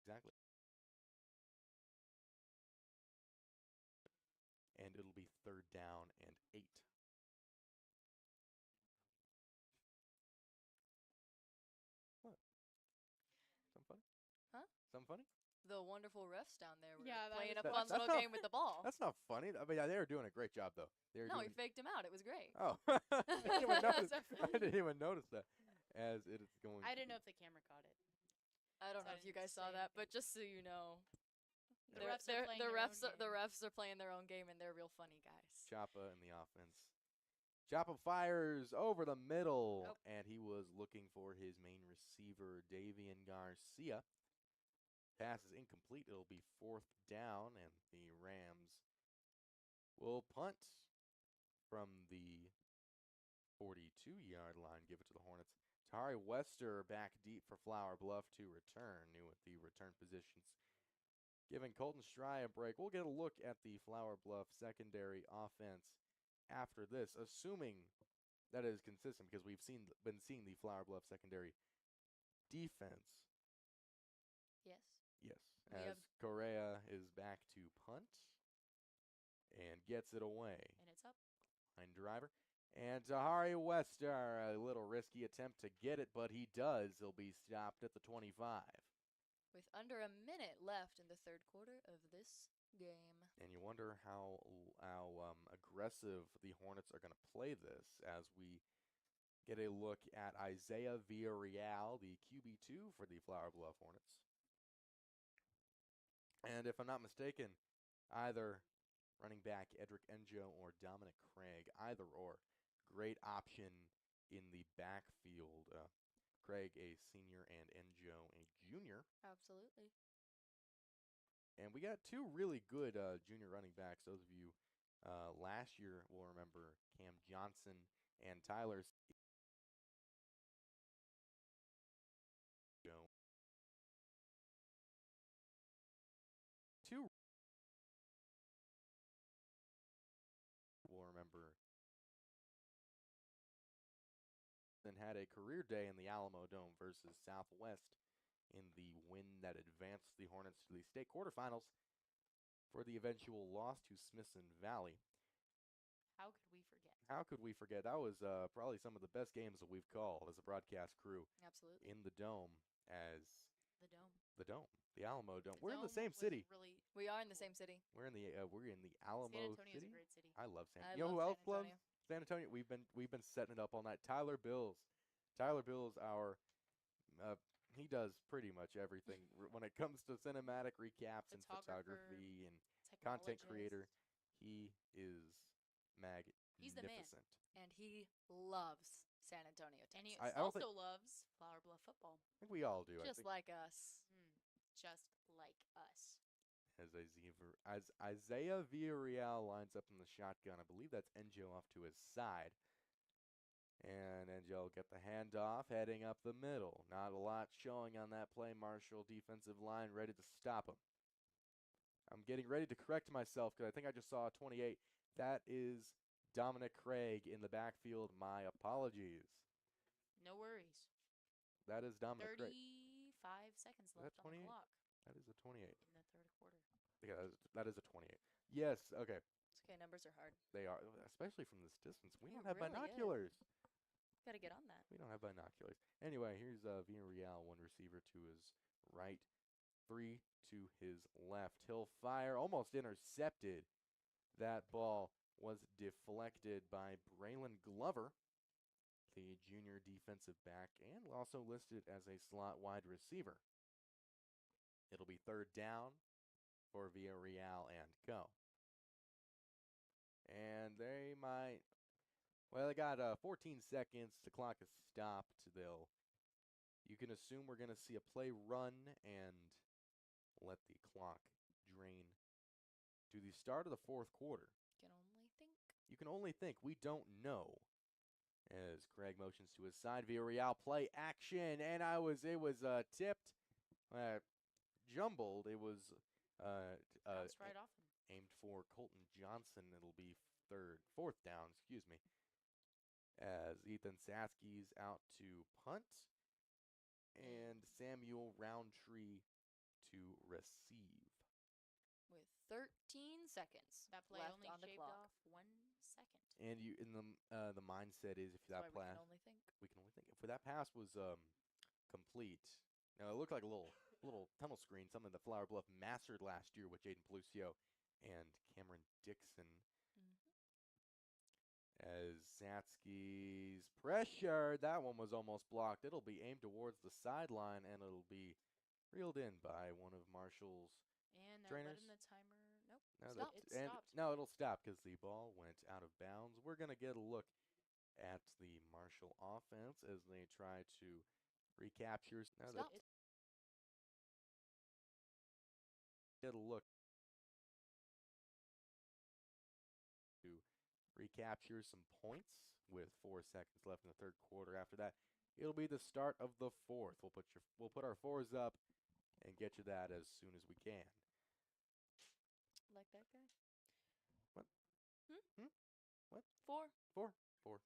Exactly. And it'll be 3rd down and 8. What? Something funny? Huh? Something funny? The wonderful refs down there were Yeah, that playing a was fun little game with the ball. That's not funny. I mean, yeah, they were doing a great job, though. No, he faked him out. It was great. Oh, I didn't even notice that. As it is going. I didn't know if the camera caught it. I don't know if you guys saw that, but just so you know, The refs are playing their own game. the refs are playing their own game, and they're real funny guys. Chapa in the offense. Chapa fires over the middle, and he was looking for his main receiver, Davian Garcia. Pass is incomplete. It'll be 4th down, and the Rams will punt from the 42-yard line. Give it to the Hornets. Tari Wester back deep for Flower Bluff to return. New at the return positions. Giving Colton Stry a break. We'll get a look at the Flower Bluff secondary offense after this, assuming that is consistent, because we've been seeing the Flower Bluff secondary defense. Yes. Yes. As Correa is back to punt and gets it away. And it's up. Line driver. And Tahari Wester, a little risky attempt to get it, but he does. He'll be stopped at the 25. With under a minute left in the 3rd quarter of this game. And you wonder how aggressive the Hornets are going to play this as we get a look at Isaiah Villarreal, the QB2 for the Flower Bluff Hornets. And if I'm not mistaken, either running back Edric Enjo or Dominic Craig, either or. Great option in the backfield. Craig, a senior, and Enjo, a junior. Absolutely. And we got 2 really good junior running backs. Those of you last year will remember Cam Johnson and Tyler. Two will remember. And had a career day in the Alamo Dome versus Southwest in the win that advanced the Hornets to the state quarterfinals for the eventual loss to Smithson Valley. How could we forget? How could we forget? That was probably some of the best games that we've called as a broadcast crew. Absolutely. In the Dome as... The Dome. The Alamo Dome. The We're in the Dome same city. We are in the same city. We're in the Alamo San Antonio City. is a great city. I love San I Antonio. You know who love else San loves San Antonio? We've been setting it up all night. Tyler Bills. Tyler Bills, he does pretty much everything when it comes to cinematic recaps and photography and content creator. He is magnificent. He's the man. And he loves San Antonio, Texas. And he also loves Flower Bluff football. I think we all do. Just like us. Just like us. As Isaiah Villarreal lines up in the shotgun, I believe that's Enjo off to his side. And Enjo will get the handoff, heading up the middle. Not a lot showing on that play. Marshall defensive line ready to stop him. I'm getting ready to correct myself because I think I just saw a 28. That is Dominic Craig in the backfield. My apologies. No worries. That is Dominic Craig. 35 seconds left on the clock. That is a 28. In the 3rd quarter. Yeah, that is a 28. Yes, okay. It's okay, numbers are hard. They are, especially from this distance. We don't It have really binoculars. Got to get on that. We don't have binoculars. Anyway, here's Villarreal, one receiver to his right, 3 to his left. He'll fire, almost intercepted. That ball was deflected by Braylon Glover, the junior defensive back, and also listed as a slot wide receiver. It'll be 3rd down for Villarreal and go. And they might... Well, they got 14 seconds. The clock is stopped. You can assume we're going to see a play run and let the clock drain to the start of the 4th quarter. Can only think. You can only think. We don't know. As Craig motions to his side, Villarreal play action, and it was tipped. jumbled. It was Bounced right off him. aimed for Colton Johnson. It'll be fourth down, excuse me, as Ethan Saski's out to punt and Samuel Roundtree to receive. With 13 seconds That play left only on the shaved clock. off 1 second. And you in the mindset is if that That's why pass we can only think. if that pass was complete. Now it looked like a little tunnel screen, something that Flower Bluff mastered last year with Jaden Pelucio and Cameron Dixon. As Satsky's pressure, that one was almost blocked. It'll be aimed towards the sideline, and it'll be reeled in by one of Marshall's And trainers. letting the timer. Nope. No, It stopped. No, it'll stop because the ball went out of bounds. We're going to get a look at the Marshall offense as they try to recapture. Stop. Get a look to recapture some points with 4 seconds left in the third quarter. After that, it'll be the start of the fourth. We'll put our fours up and get you that as soon as we can. Like that guy? What? What? 4. 4.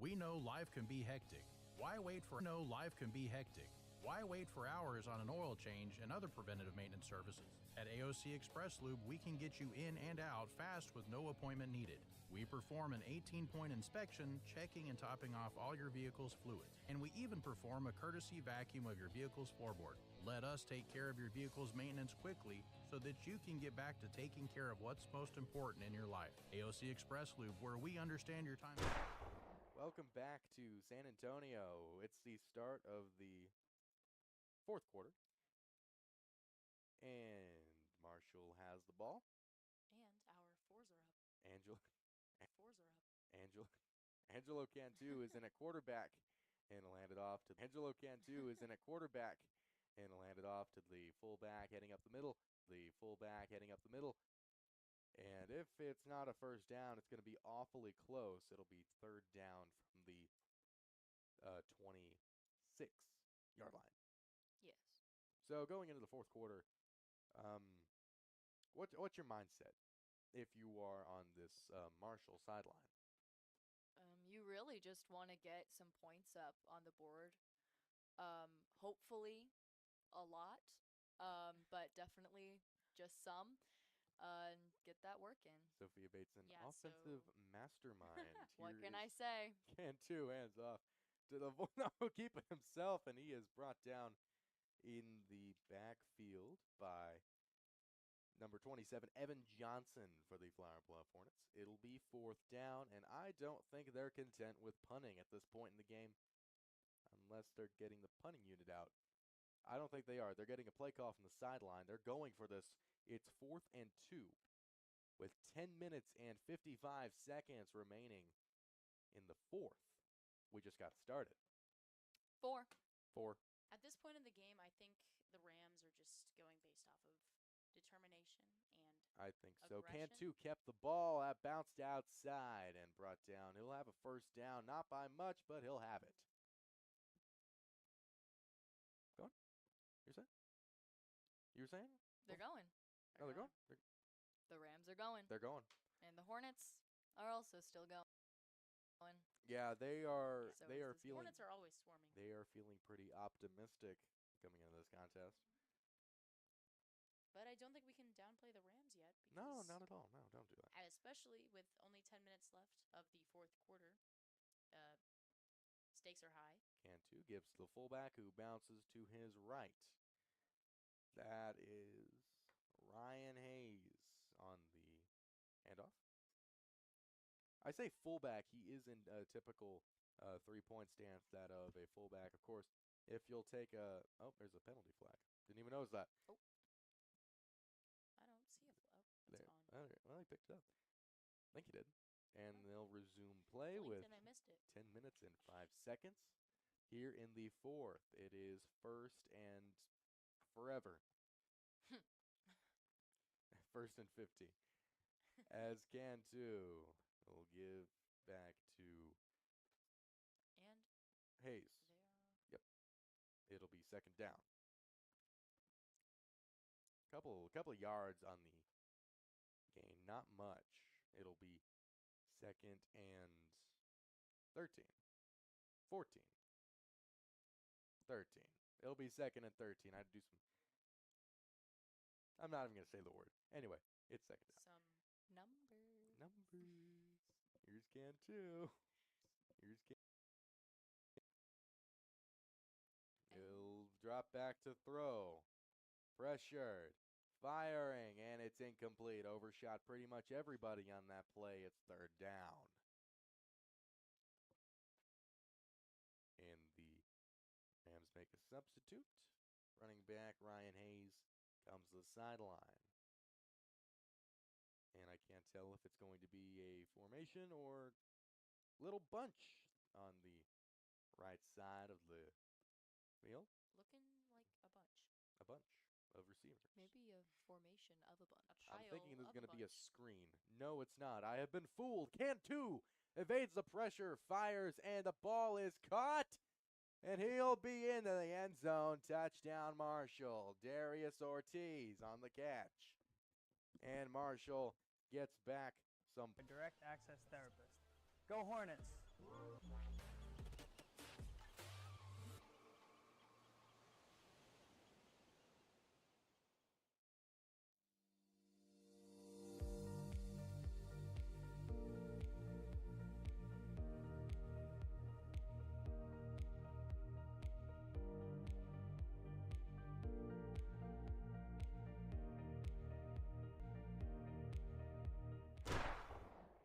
We know life can be hectic. Why wait for hours on an oil change and other preventative maintenance services? At AOC Express Lube, we can get you in and out fast with no appointment needed. We perform an 18-point inspection, checking and topping off all your vehicle's fluids. And we even perform a courtesy vacuum of your vehicle's floorboard. Let us take care of your vehicle's maintenance quickly so that you can get back to taking care of what's most important in your life. AOC Express Lube, where we understand your time. Welcome back to San Antonio. It's the start of the fourth quarter. And Marshall has the ball. And our fours are up. Fours are up. Angelo Cantu is in at quarterback and landed off to Angelo Cantu is in at quarterback and landed off to the fullback heading up the middle. And if it's not a first down, it's going to be awfully close. It'll be third down from the 26-yard line. Yes. So going into the fourth quarter, what's your mindset if you are on this Marshall sideline? You really just want to get some points up on the board. Hopefully a lot, but definitely just some. And get that work in. Sophia Bateson, offensive mastermind. What can I say? Cantu hands off to the keeping himself, and he is brought down in the backfield by number 27, Evan Johnson for the Flower Bluff Hornets. It'll be fourth down, and I don't think they're content with punting at this point in the game unless they're getting the punting unit out. I don't think they are. They're getting a play call from the sideline. They're going for this. It's 4th and 2 with 10 minutes and 55 seconds remaining in the fourth. We just got started. 4. At this point in the game, I think the Rams are just going based off of determination and I think so. aggression. Cantu kept the ball. That bounced outside and brought down. He'll have a first down, not by much, but he'll have it. Go on. You were saying? They're going. Oh, they're going? The Rams are going. They're going. And the Hornets are also still going. Yeah, they are. So they are is feeling. Hornets are always swarming. They are feeling pretty optimistic coming into this contest. But I don't think we can downplay the Rams yet. No, not at all. No, don't do that. Especially with only 10 minutes left of the fourth quarter. Stakes are high. Cantu gives to the fullback who bounces to his right. That is Ryan Hayes on the handoff. I say fullback. He is in a typical three-point stance, that of a fullback. Of course, if you'll take a... Oh, there's a penalty flag. Didn't even notice that. Oh. I don't see a flag. It's there. gone. Well, he picked it up. I think he did. And they'll resume play with and I missed it. 10 minutes and 5 seconds. Here in the fourth, it is first and forever. First and 50. As Cantu will give back to And Hayes. Yep. It'll be second down. Couple of yards on the gain, not much. It'll be second and 13. 14. 13. It'll be second and 13. I had to do some. I'm not even going to say the word. Anyway, it's second down. Some numbers. Numbers. Here's Cantu. Here's Cantu. He'll drop back to throw. Pressured. Firing. And it's incomplete. Overshot pretty much everybody on that play. It's third down. And the Rams make a substitute. Running back Ryan Hayes comes to the sideline. And I can't tell if it's going to be a formation or little bunch on the right side of the field. Looking like a bunch. A bunch of receivers. Maybe a formation of a bunch. I'm thinking there's going to be a screen. No, it's not. I have been fooled. Cantu evades the pressure, fires, and the ball is caught. And he'll be into the end zone. Touchdown, Marshall. Darius Ortiz on the catch. And Marshall gets back some. A direct access therapist. Go Hornets!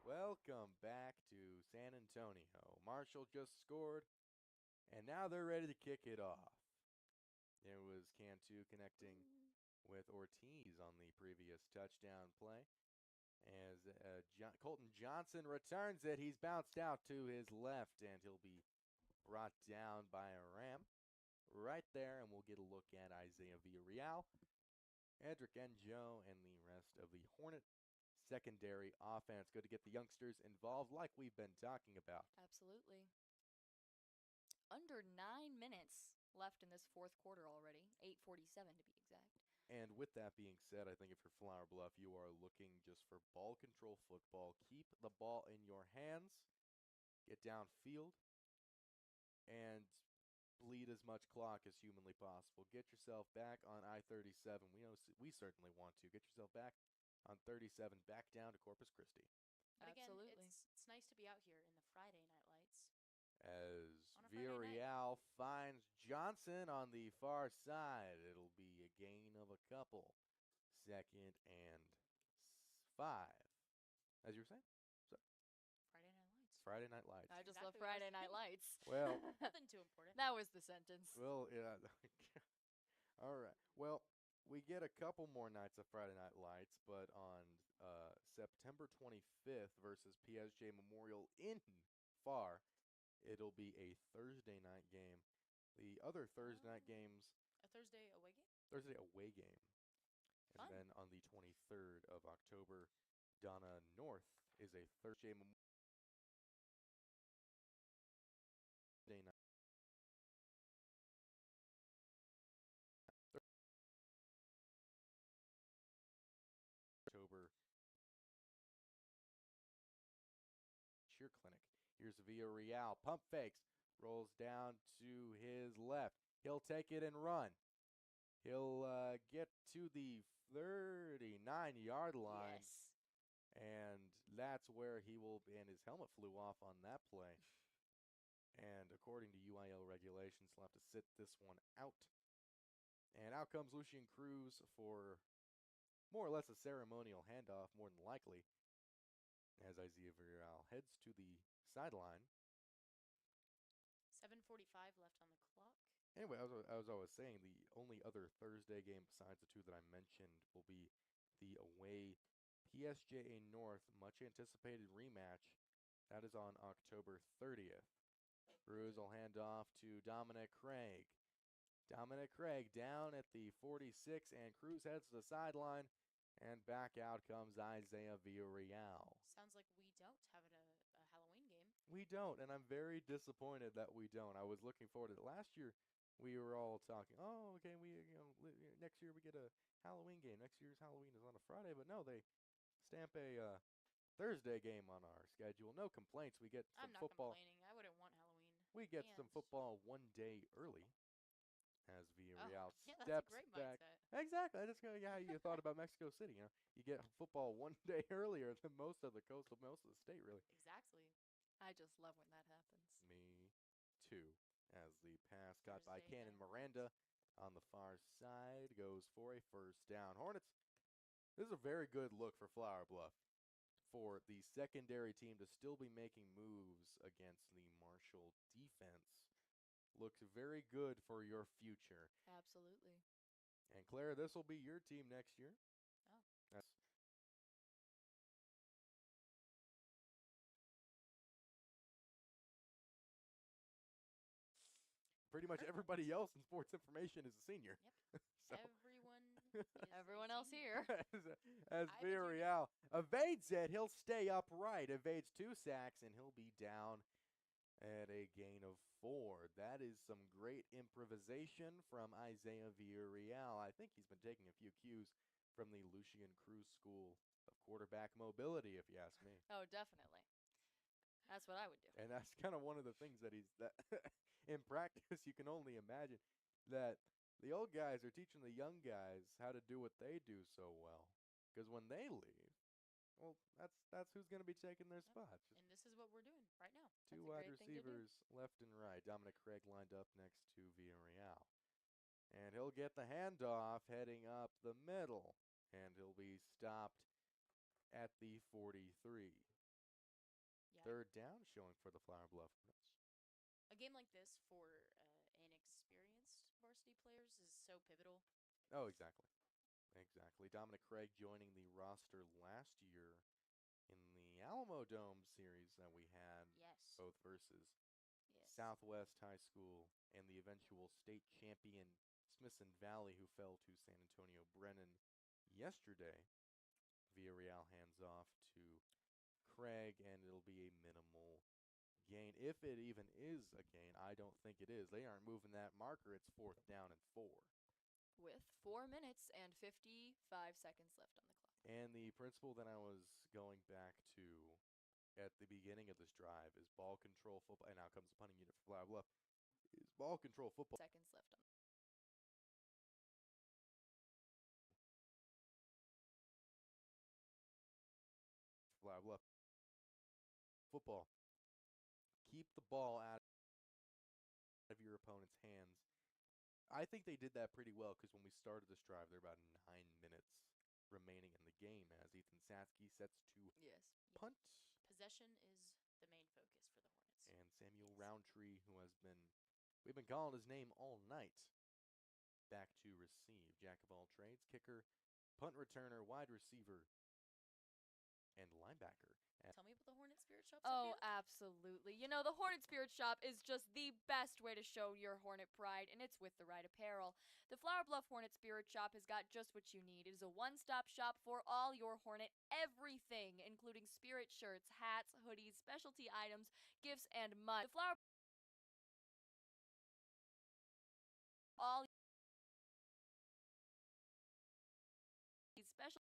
Welcome back to San Antonio. Marshall just scored, and now they're ready to kick it off. There was Cantu connecting with Ortiz on the previous touchdown play. As Colton Johnson returns it, he's bounced out to his left, and he'll be brought down by a Ram right there, and we'll get a look at Isaiah Villarreal, Edric Enjo, and the rest of the Hornet secondary offense. Good to get the youngsters involved like we've been talking about. Absolutely. Under 9 minutes left in this fourth quarter already. 8:47 to be exact. And with that being said, I think if you're Flower Bluff, you are looking just for ball control football. Keep the ball in your hands. Get downfield. And bleed as much clock as humanly possible. Get yourself back on I-37. We certainly want to. Get yourself back on 37, back down to Corpus Christi. But again, Absolutely. it's nice to be out here in the Friday night lights. As Villarreal finds Johnson on the far side, it'll be a gain of a couple. Second and 5. As you were saying? So, Friday night lights. Friday Night Lights. I just love Friday Night Lights. Well, nothing too important. That was the sentence. Well, yeah. All right. Well, we get a couple more nights of Friday Night Lights, but on September 25th versus PSG Memorial in Far, it'll be a Thursday night game. The other Thursday night games. A Thursday away game? Thursday away game. And Fun. then on the 23rd of October, Donna North is a Thursday Memorial night. October cheer clinic. Here's Villarreal. Pump fakes. Rolls down to his left. He'll take it and run. He'll get to the 39-yard line. Yes. And that's where he will, and his helmet flew off on that play. And according to UIL regulations, he'll have to sit this one out. And out comes Lucian Cruz for more or less a ceremonial handoff, more than likely, as Isaiah Villarreal heads to the sideline. 7:45 left on the clock. Anyway, as I was saying, the only other Thursday game besides the two that I mentioned will be the away PSJA North, much anticipated rematch. That is on October 30th. Cruz will hand off to Dominic Craig. Dominic Craig down at the 46, and Cruz heads to the sideline, and back out comes Isaiah Villarreal. Sounds like we don't have a Halloween game. We don't, and I'm very disappointed that we don't. I was looking forward to it. Last year, we were all talking, oh, okay, next year we get a Halloween game. Next year's Halloween is on a Friday, but no, they stamp a Thursday game on our schedule. No complaints. We get some I'm not football. complaining. I wouldn't want Halloween. We get some football 1 day early as Villarreal yeah, that's steps a great back. mindset. Exactly. That's how you thought about Mexico City. You get football 1 day earlier than most of the state, really. Exactly. I just love when that happens. Me too. As the pass got by Thursday Cannon night. Miranda on the far side goes for a first down. Hornets, this is a very good look for Flower Bluff, for the secondary team to still be making moves against the Marshall defense. Looks very good for your future. Absolutely. And Claire, this will be your team next year. Oh. That's pretty much everybody else in sports information is a senior. Yep. So Everyone else here. as Villarreal evades it, he'll stay upright, evades 2 sacks, and he'll be down at a gain of 4. That is some great improvisation from Isaiah Villarreal. I think he's been taking a few cues from the Lucian Cruz School of Quarterback Mobility, if you ask me. Oh, definitely. That's what I would do. And that's kind of one of the things that in practice, you can only imagine that the old guys are teaching the young guys how to do what they do so well. Because when they leave, well, that's who's going to be taking their spots. And this is what we're doing right now. Two wide receivers left and right. Dominic Craig lined up next to Villarreal. And he'll get the handoff heading up the middle. And he'll be stopped at the 43. Yeah. Third down showing for the Flower Bluff Hornets. A game like this for inexperienced varsity players is so pivotal. Oh, exactly. Exactly. Dominic Craig joining the roster last year in the Alamo Dome series that we had. Yes. Both versus Southwest High School and the eventual state champion Smithson Valley, who fell to San Antonio Brennan yesterday. Villarreal hands off to Craig, and it'll be a minimal gain. If it even is a gain, I don't think it is. They aren't moving that marker. It's 4th down and 4. With 4 minutes and 55 seconds left on the clock. And the principle that I was going back to at the beginning of this drive is ball control football. And now comes the punting unit for Flower Bluff. Is ball control football. Seconds left on. Flower Bluff. Football. Keep the ball out of your opponent's hands. I think they did that pretty well because when we started this drive, there were about 9 minutes remaining in the game as Ethan Satsky sets to punt. Possession is the main focus for the Hornets. And Samuel Roundtree, who we've been calling his name all night, back to receive. Jack of all trades, kicker, punt returner, wide receiver, and linebacker. Tell me about the Hornet Spirit Shop. Oh, Sophia. absolutely. You know, the Hornet Spirit Shop is just the best way to show your Hornet pride, and it's with the right apparel. The Flower Bluff Hornet Spirit Shop has got just what you need. It is a one-stop shop for all your Hornet everything, including Spirit shirts, hats, hoodies, specialty items, gifts, and much. The Flower all these special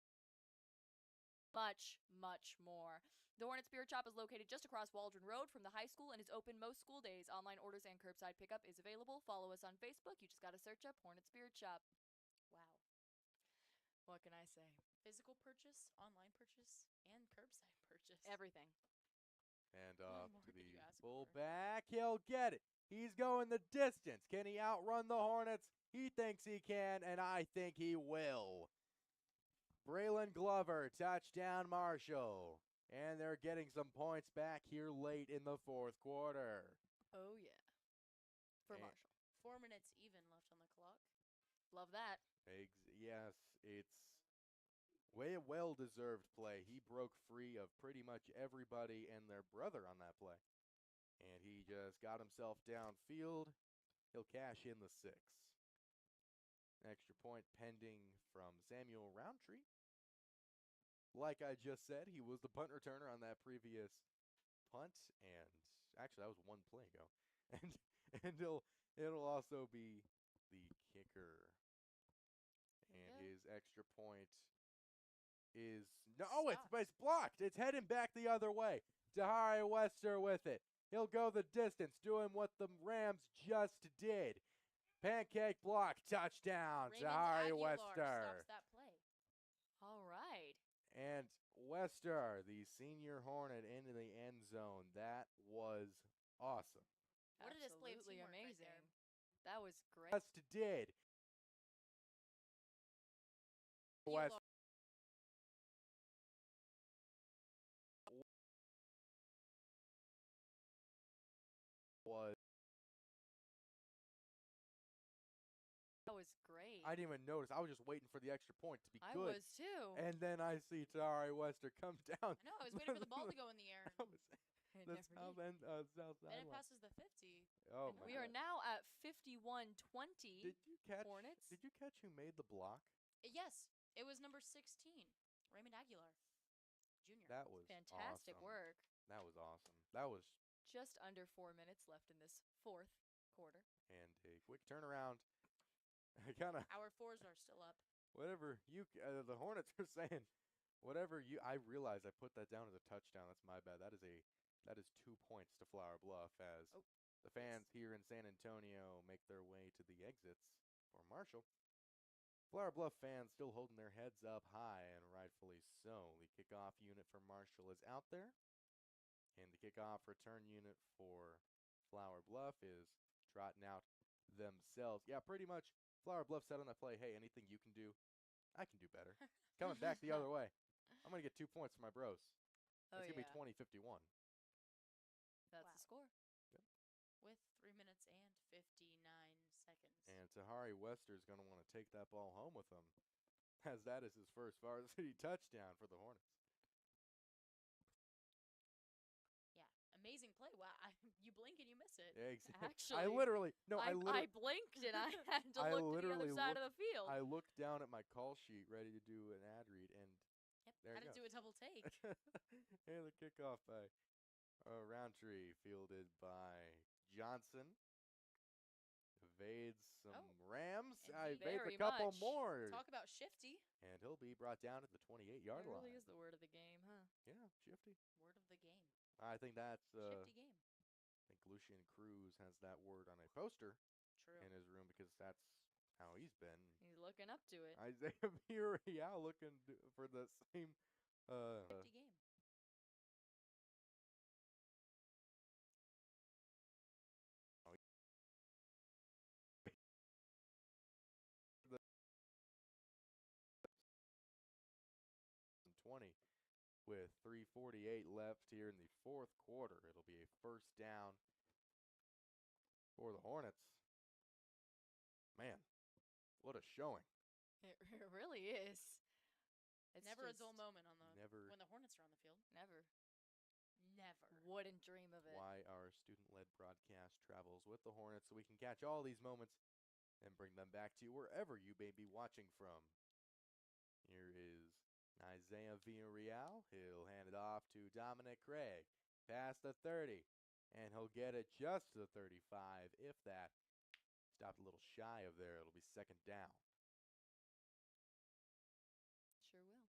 much more. The Hornet Spirit Shop is located just across Waldron Road from the high school and is open most school days. Online orders and curbside pickup is available. Follow us on Facebook. You just got to search up Hornet Spirit Shop. Wow. What can I say? Physical purchase, online purchase, and curbside purchase. Everything. And What off more to could you the ask fullback. He'll get it. He's going the distance. Can he outrun the Hornets? He thinks he can, and I think he will. Braylon Glover, touchdown Marshall. And they're getting some points back here late in the 4th quarter. Oh, yeah. For Marshall. 4 minutes even left on the clock. Love that. Yes, it's well-deserved play. He broke free of pretty much everybody and their brother on that play. And he just got himself downfield. He'll cash in the 6. Extra point pending from Samuel Roundtree. Like I just said, he was the punt returner on that previous punt, and actually that was one play ago. And it'll also be the kicker. And his extra point is it's blocked. It's heading back the other way. Tahari Wester with it. He'll go the distance, doing what the Rams just did. Pancake block, touchdown, Tahari Wester. Stops that play. All right. And Wester, the senior Hornet, into the end zone. That was awesome. What a display of teamwork amazing. right there. That was great. Just did. West was. That was great. I didn't even notice. I was just waiting for the extra point to be I good. was too. And then I see Tahari Wester come down. I know. I was waiting for the ball to go in the air. The south end, south Then it sideline. passes the 50. Oh And my we are God. now at 51-20. Did you catch? Hornets? Did you catch who made the block? Yes, it was number 16, Raymond Aguilar, Jr. That was Fantastic awesome. work. That was awesome. That was Just under 4 minutes left in this fourth quarter. and a quick turnaround. Kind of Our 4s are still up. whatever you the Hornets are saying. Whatever you, I realize I put that down as a touchdown. That's my bad. That is 2 points to Flower Bluff as the fans here in San Antonio make their way to the exits for Marshall. Flower Bluff fans still holding their heads up high, and rightfully so. The kickoff unit for Marshall is out there, and the kickoff return unit for Flower Bluff is trotting out themselves. Yeah, pretty much. Flower Bluff said on that play, hey, anything you can do, I can do better. Coming back the other way. I'm going to get 2 points for my bros. It's going to be 20-51. That's the score. Yep. With 3 minutes and 59 seconds. And Tahari Wester is going to want to take that ball home with him, as that is his first varsity touchdown for the Hornets. Yeah, amazing play. Wow, you blink and you miss it. Yeah, exactly. Actually, I literally I blinked and I had to look to the other side of the field. I looked down at my call sheet ready to do an ad read, and there Had you to go. do a double take. And the kickoff by Roundtree, fielded by Johnson. Evades some Rams. Evades a couple more. Talk about shifty. And he'll be brought down at the 28-yard That line. really is the word of the game, huh? Yeah, shifty. Word of the game. I think that's Shifty game. I think Lucian Cruz has that word on a poster True. in his room because that's how he's been. He's looking up to it. Isaiah Villarreal looking for the same Shifty game. with 3:48 left here in the fourth quarter. It'll be a first down for the Hornets. Man, what a showing. It really is. It's Never a dull moment on the Never. when the Hornets are on the field. Never. Never. Wouldn't dream of it. Why our student-led broadcast travels with the Hornets so we can catch all these moments and bring them back to you wherever you may be watching from. Here is Isaiah Villarreal. He'll hand it off to Dominic Craig. Past the 30. And he'll get it just to the 35, if that. Stopped a little shy of there. It'll be second down. Sure will.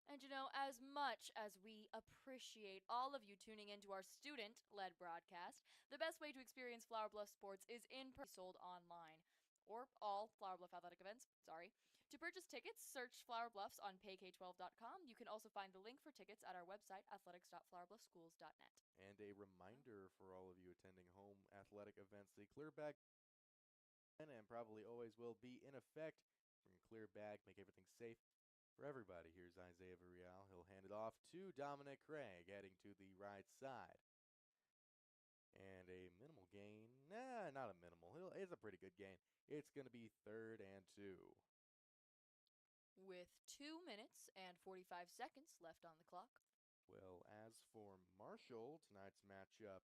And you know, as much as we appreciate all of you tuning into our student-led broadcast, the best way to experience Flower Bluff sports is in person, sold online. Or all Flower Bluff athletic events, sorry. To purchase tickets, search Flower Bluffs on payk12.com. You can also find the link for tickets at our website, athletics.flowerbluffschools.net. And a reminder for all of you attending home athletic events, the clear bag and probably always will be in effect. Bring a clear bag, make everything safe for everybody. Here's Isaiah Villarreal. He'll hand it off to Dominic Craig, heading to the right side. And a minimal gain. Nah, not a minimal. It's a pretty good gain. It's going to be 3rd and 2. With with 2 minutes and 45 seconds left on the clock. Well, as for Marshall, tonight's matchup,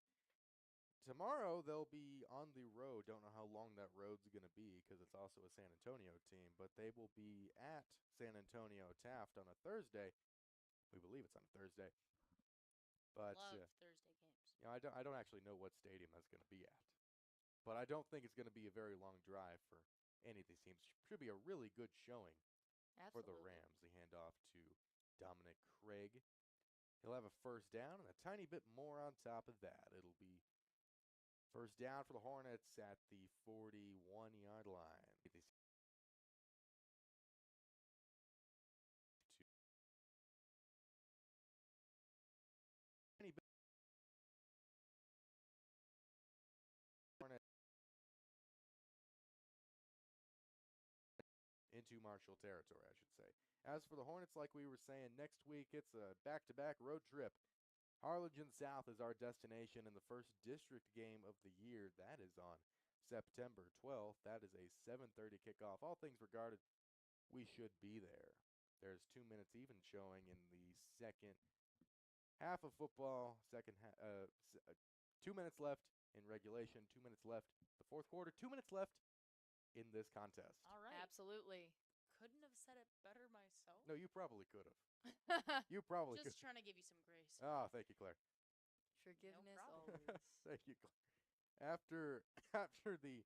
tomorrow they'll be on the road. Don't know how long that road's going to be because it's also a San Antonio team, but they will be at San Antonio Taft on a Thursday. We believe it's on a Thursday. But Love Thursday games. I don't actually know what stadium that's going to be at. But I don't think it's going to be a very long drive for any of these teams. Should be a really good showing for the Rams. They hand off to Dominic Craig. He'll have a first down and a tiny bit more on top of that. It'll be first down for the Hornets at the 41-yard line. Into Marshall territory, I should say. As for the Hornets, like we were saying, next week it's a back-to-back road trip. Harlingen South is our destination, and the first district game of the year, that is on September 12th. That is a 7:30 kickoff. All things regarded, we should be there. There's 2 minutes even showing in the second half of football. 2 minutes left in regulation, 2 minutes left the fourth quarter, 2 minutes left in this contest. All right. Absolutely. Couldn't have said it better myself. No, you probably could have. You probably Just could. trying to give you some grace. Oh, thank you, Claire. Forgiveness problem. always. Thank you, Claire. After the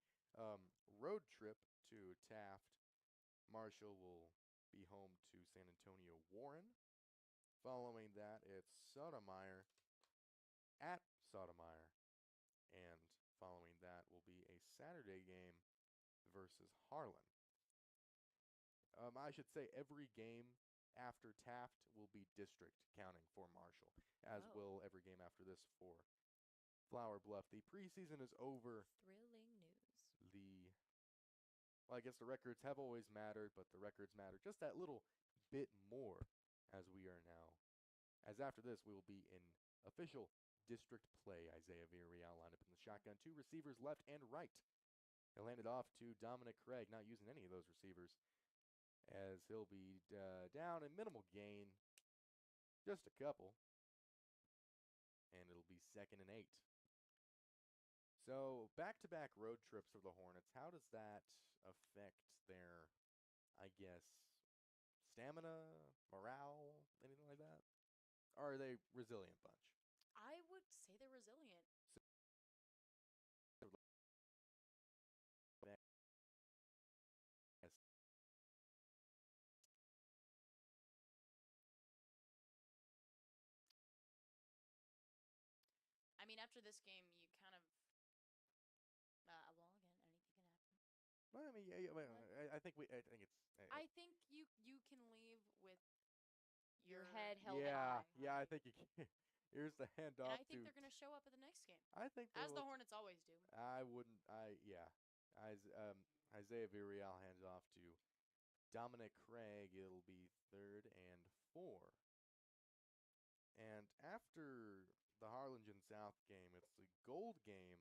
road trip to Taft, Marshall will be home to San Antonio Warren. Following that, it's Sotomayor at Sotomayor. And following that will be a Saturday game versus Harlan. I should say every game after Taft will be district counting for Marshall, as will every game after this for Flower Bluff. The preseason is over. Thrilling news. I guess the records have always mattered, but the records matter just that little bit more as we are now. As after this, we will be in official district play. Isaiah Villarreal lined up in the shotgun. 2 receivers left and right. He'll hand it off to Dominic Craig, not using any of those receivers, as he'll be down in minimal gain, just a couple, and it'll be 2nd and 8. So back-to-back road trips for the Hornets, how does that affect their, I guess, stamina, morale, anything like that? Or are they resilient bunch? I would say they're resilient. I mean, after this game, you kind of, well, again, anything can happen. Well, I mean, I think it's. I think you can leave with Your head held Yeah, high. yeah, I think you can. Here's the handoff. And I think they're going to show up at the next game. I think as the Hornets always do. I wouldn't. Isaiah Villarreal hands off to Dominic Craig. It'll be 3rd and 4. And after the Harlingen South game, it's the Gold game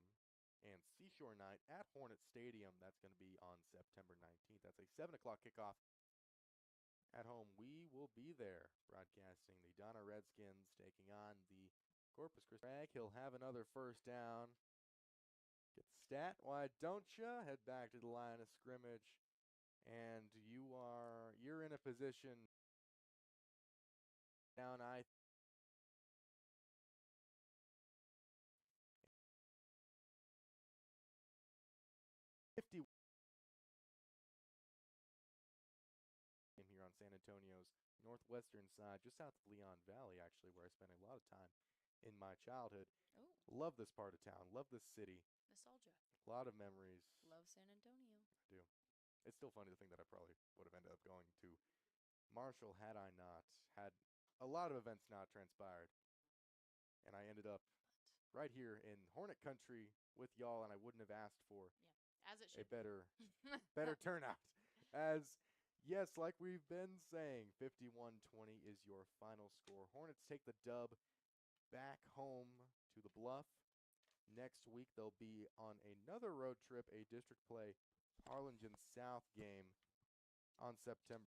and Seashore Night at Hornet Stadium. That's going to be on September 19th. That's a 7 o'clock kickoff. At home, we will be there broadcasting the Donna Redskins taking on the Corpus Christi. Craig, he'll have another first down. Get the stat, why don't you? Head back to the line of scrimmage, and you're in a position down 50 here on San Antonio's northwestern side, just south of Leon Valley, actually, where I spent a lot of time in my childhood. Oh. Love this part of town. Love this city. Nostalgia. A lot of memories. Love San Antonio. I do. It's still funny to think that I probably would have ended up going to Marshall had I not had a lot of events not transpired. And I ended up right here in Hornet country with y'all, and I wouldn't have asked for as it should a better turnout. As yes, like we've been saying, 51-20 is your final score. Hornets take the dub back home to the Bluff. Next week, they'll be on another road trip, a district play, Harlingen South game on September.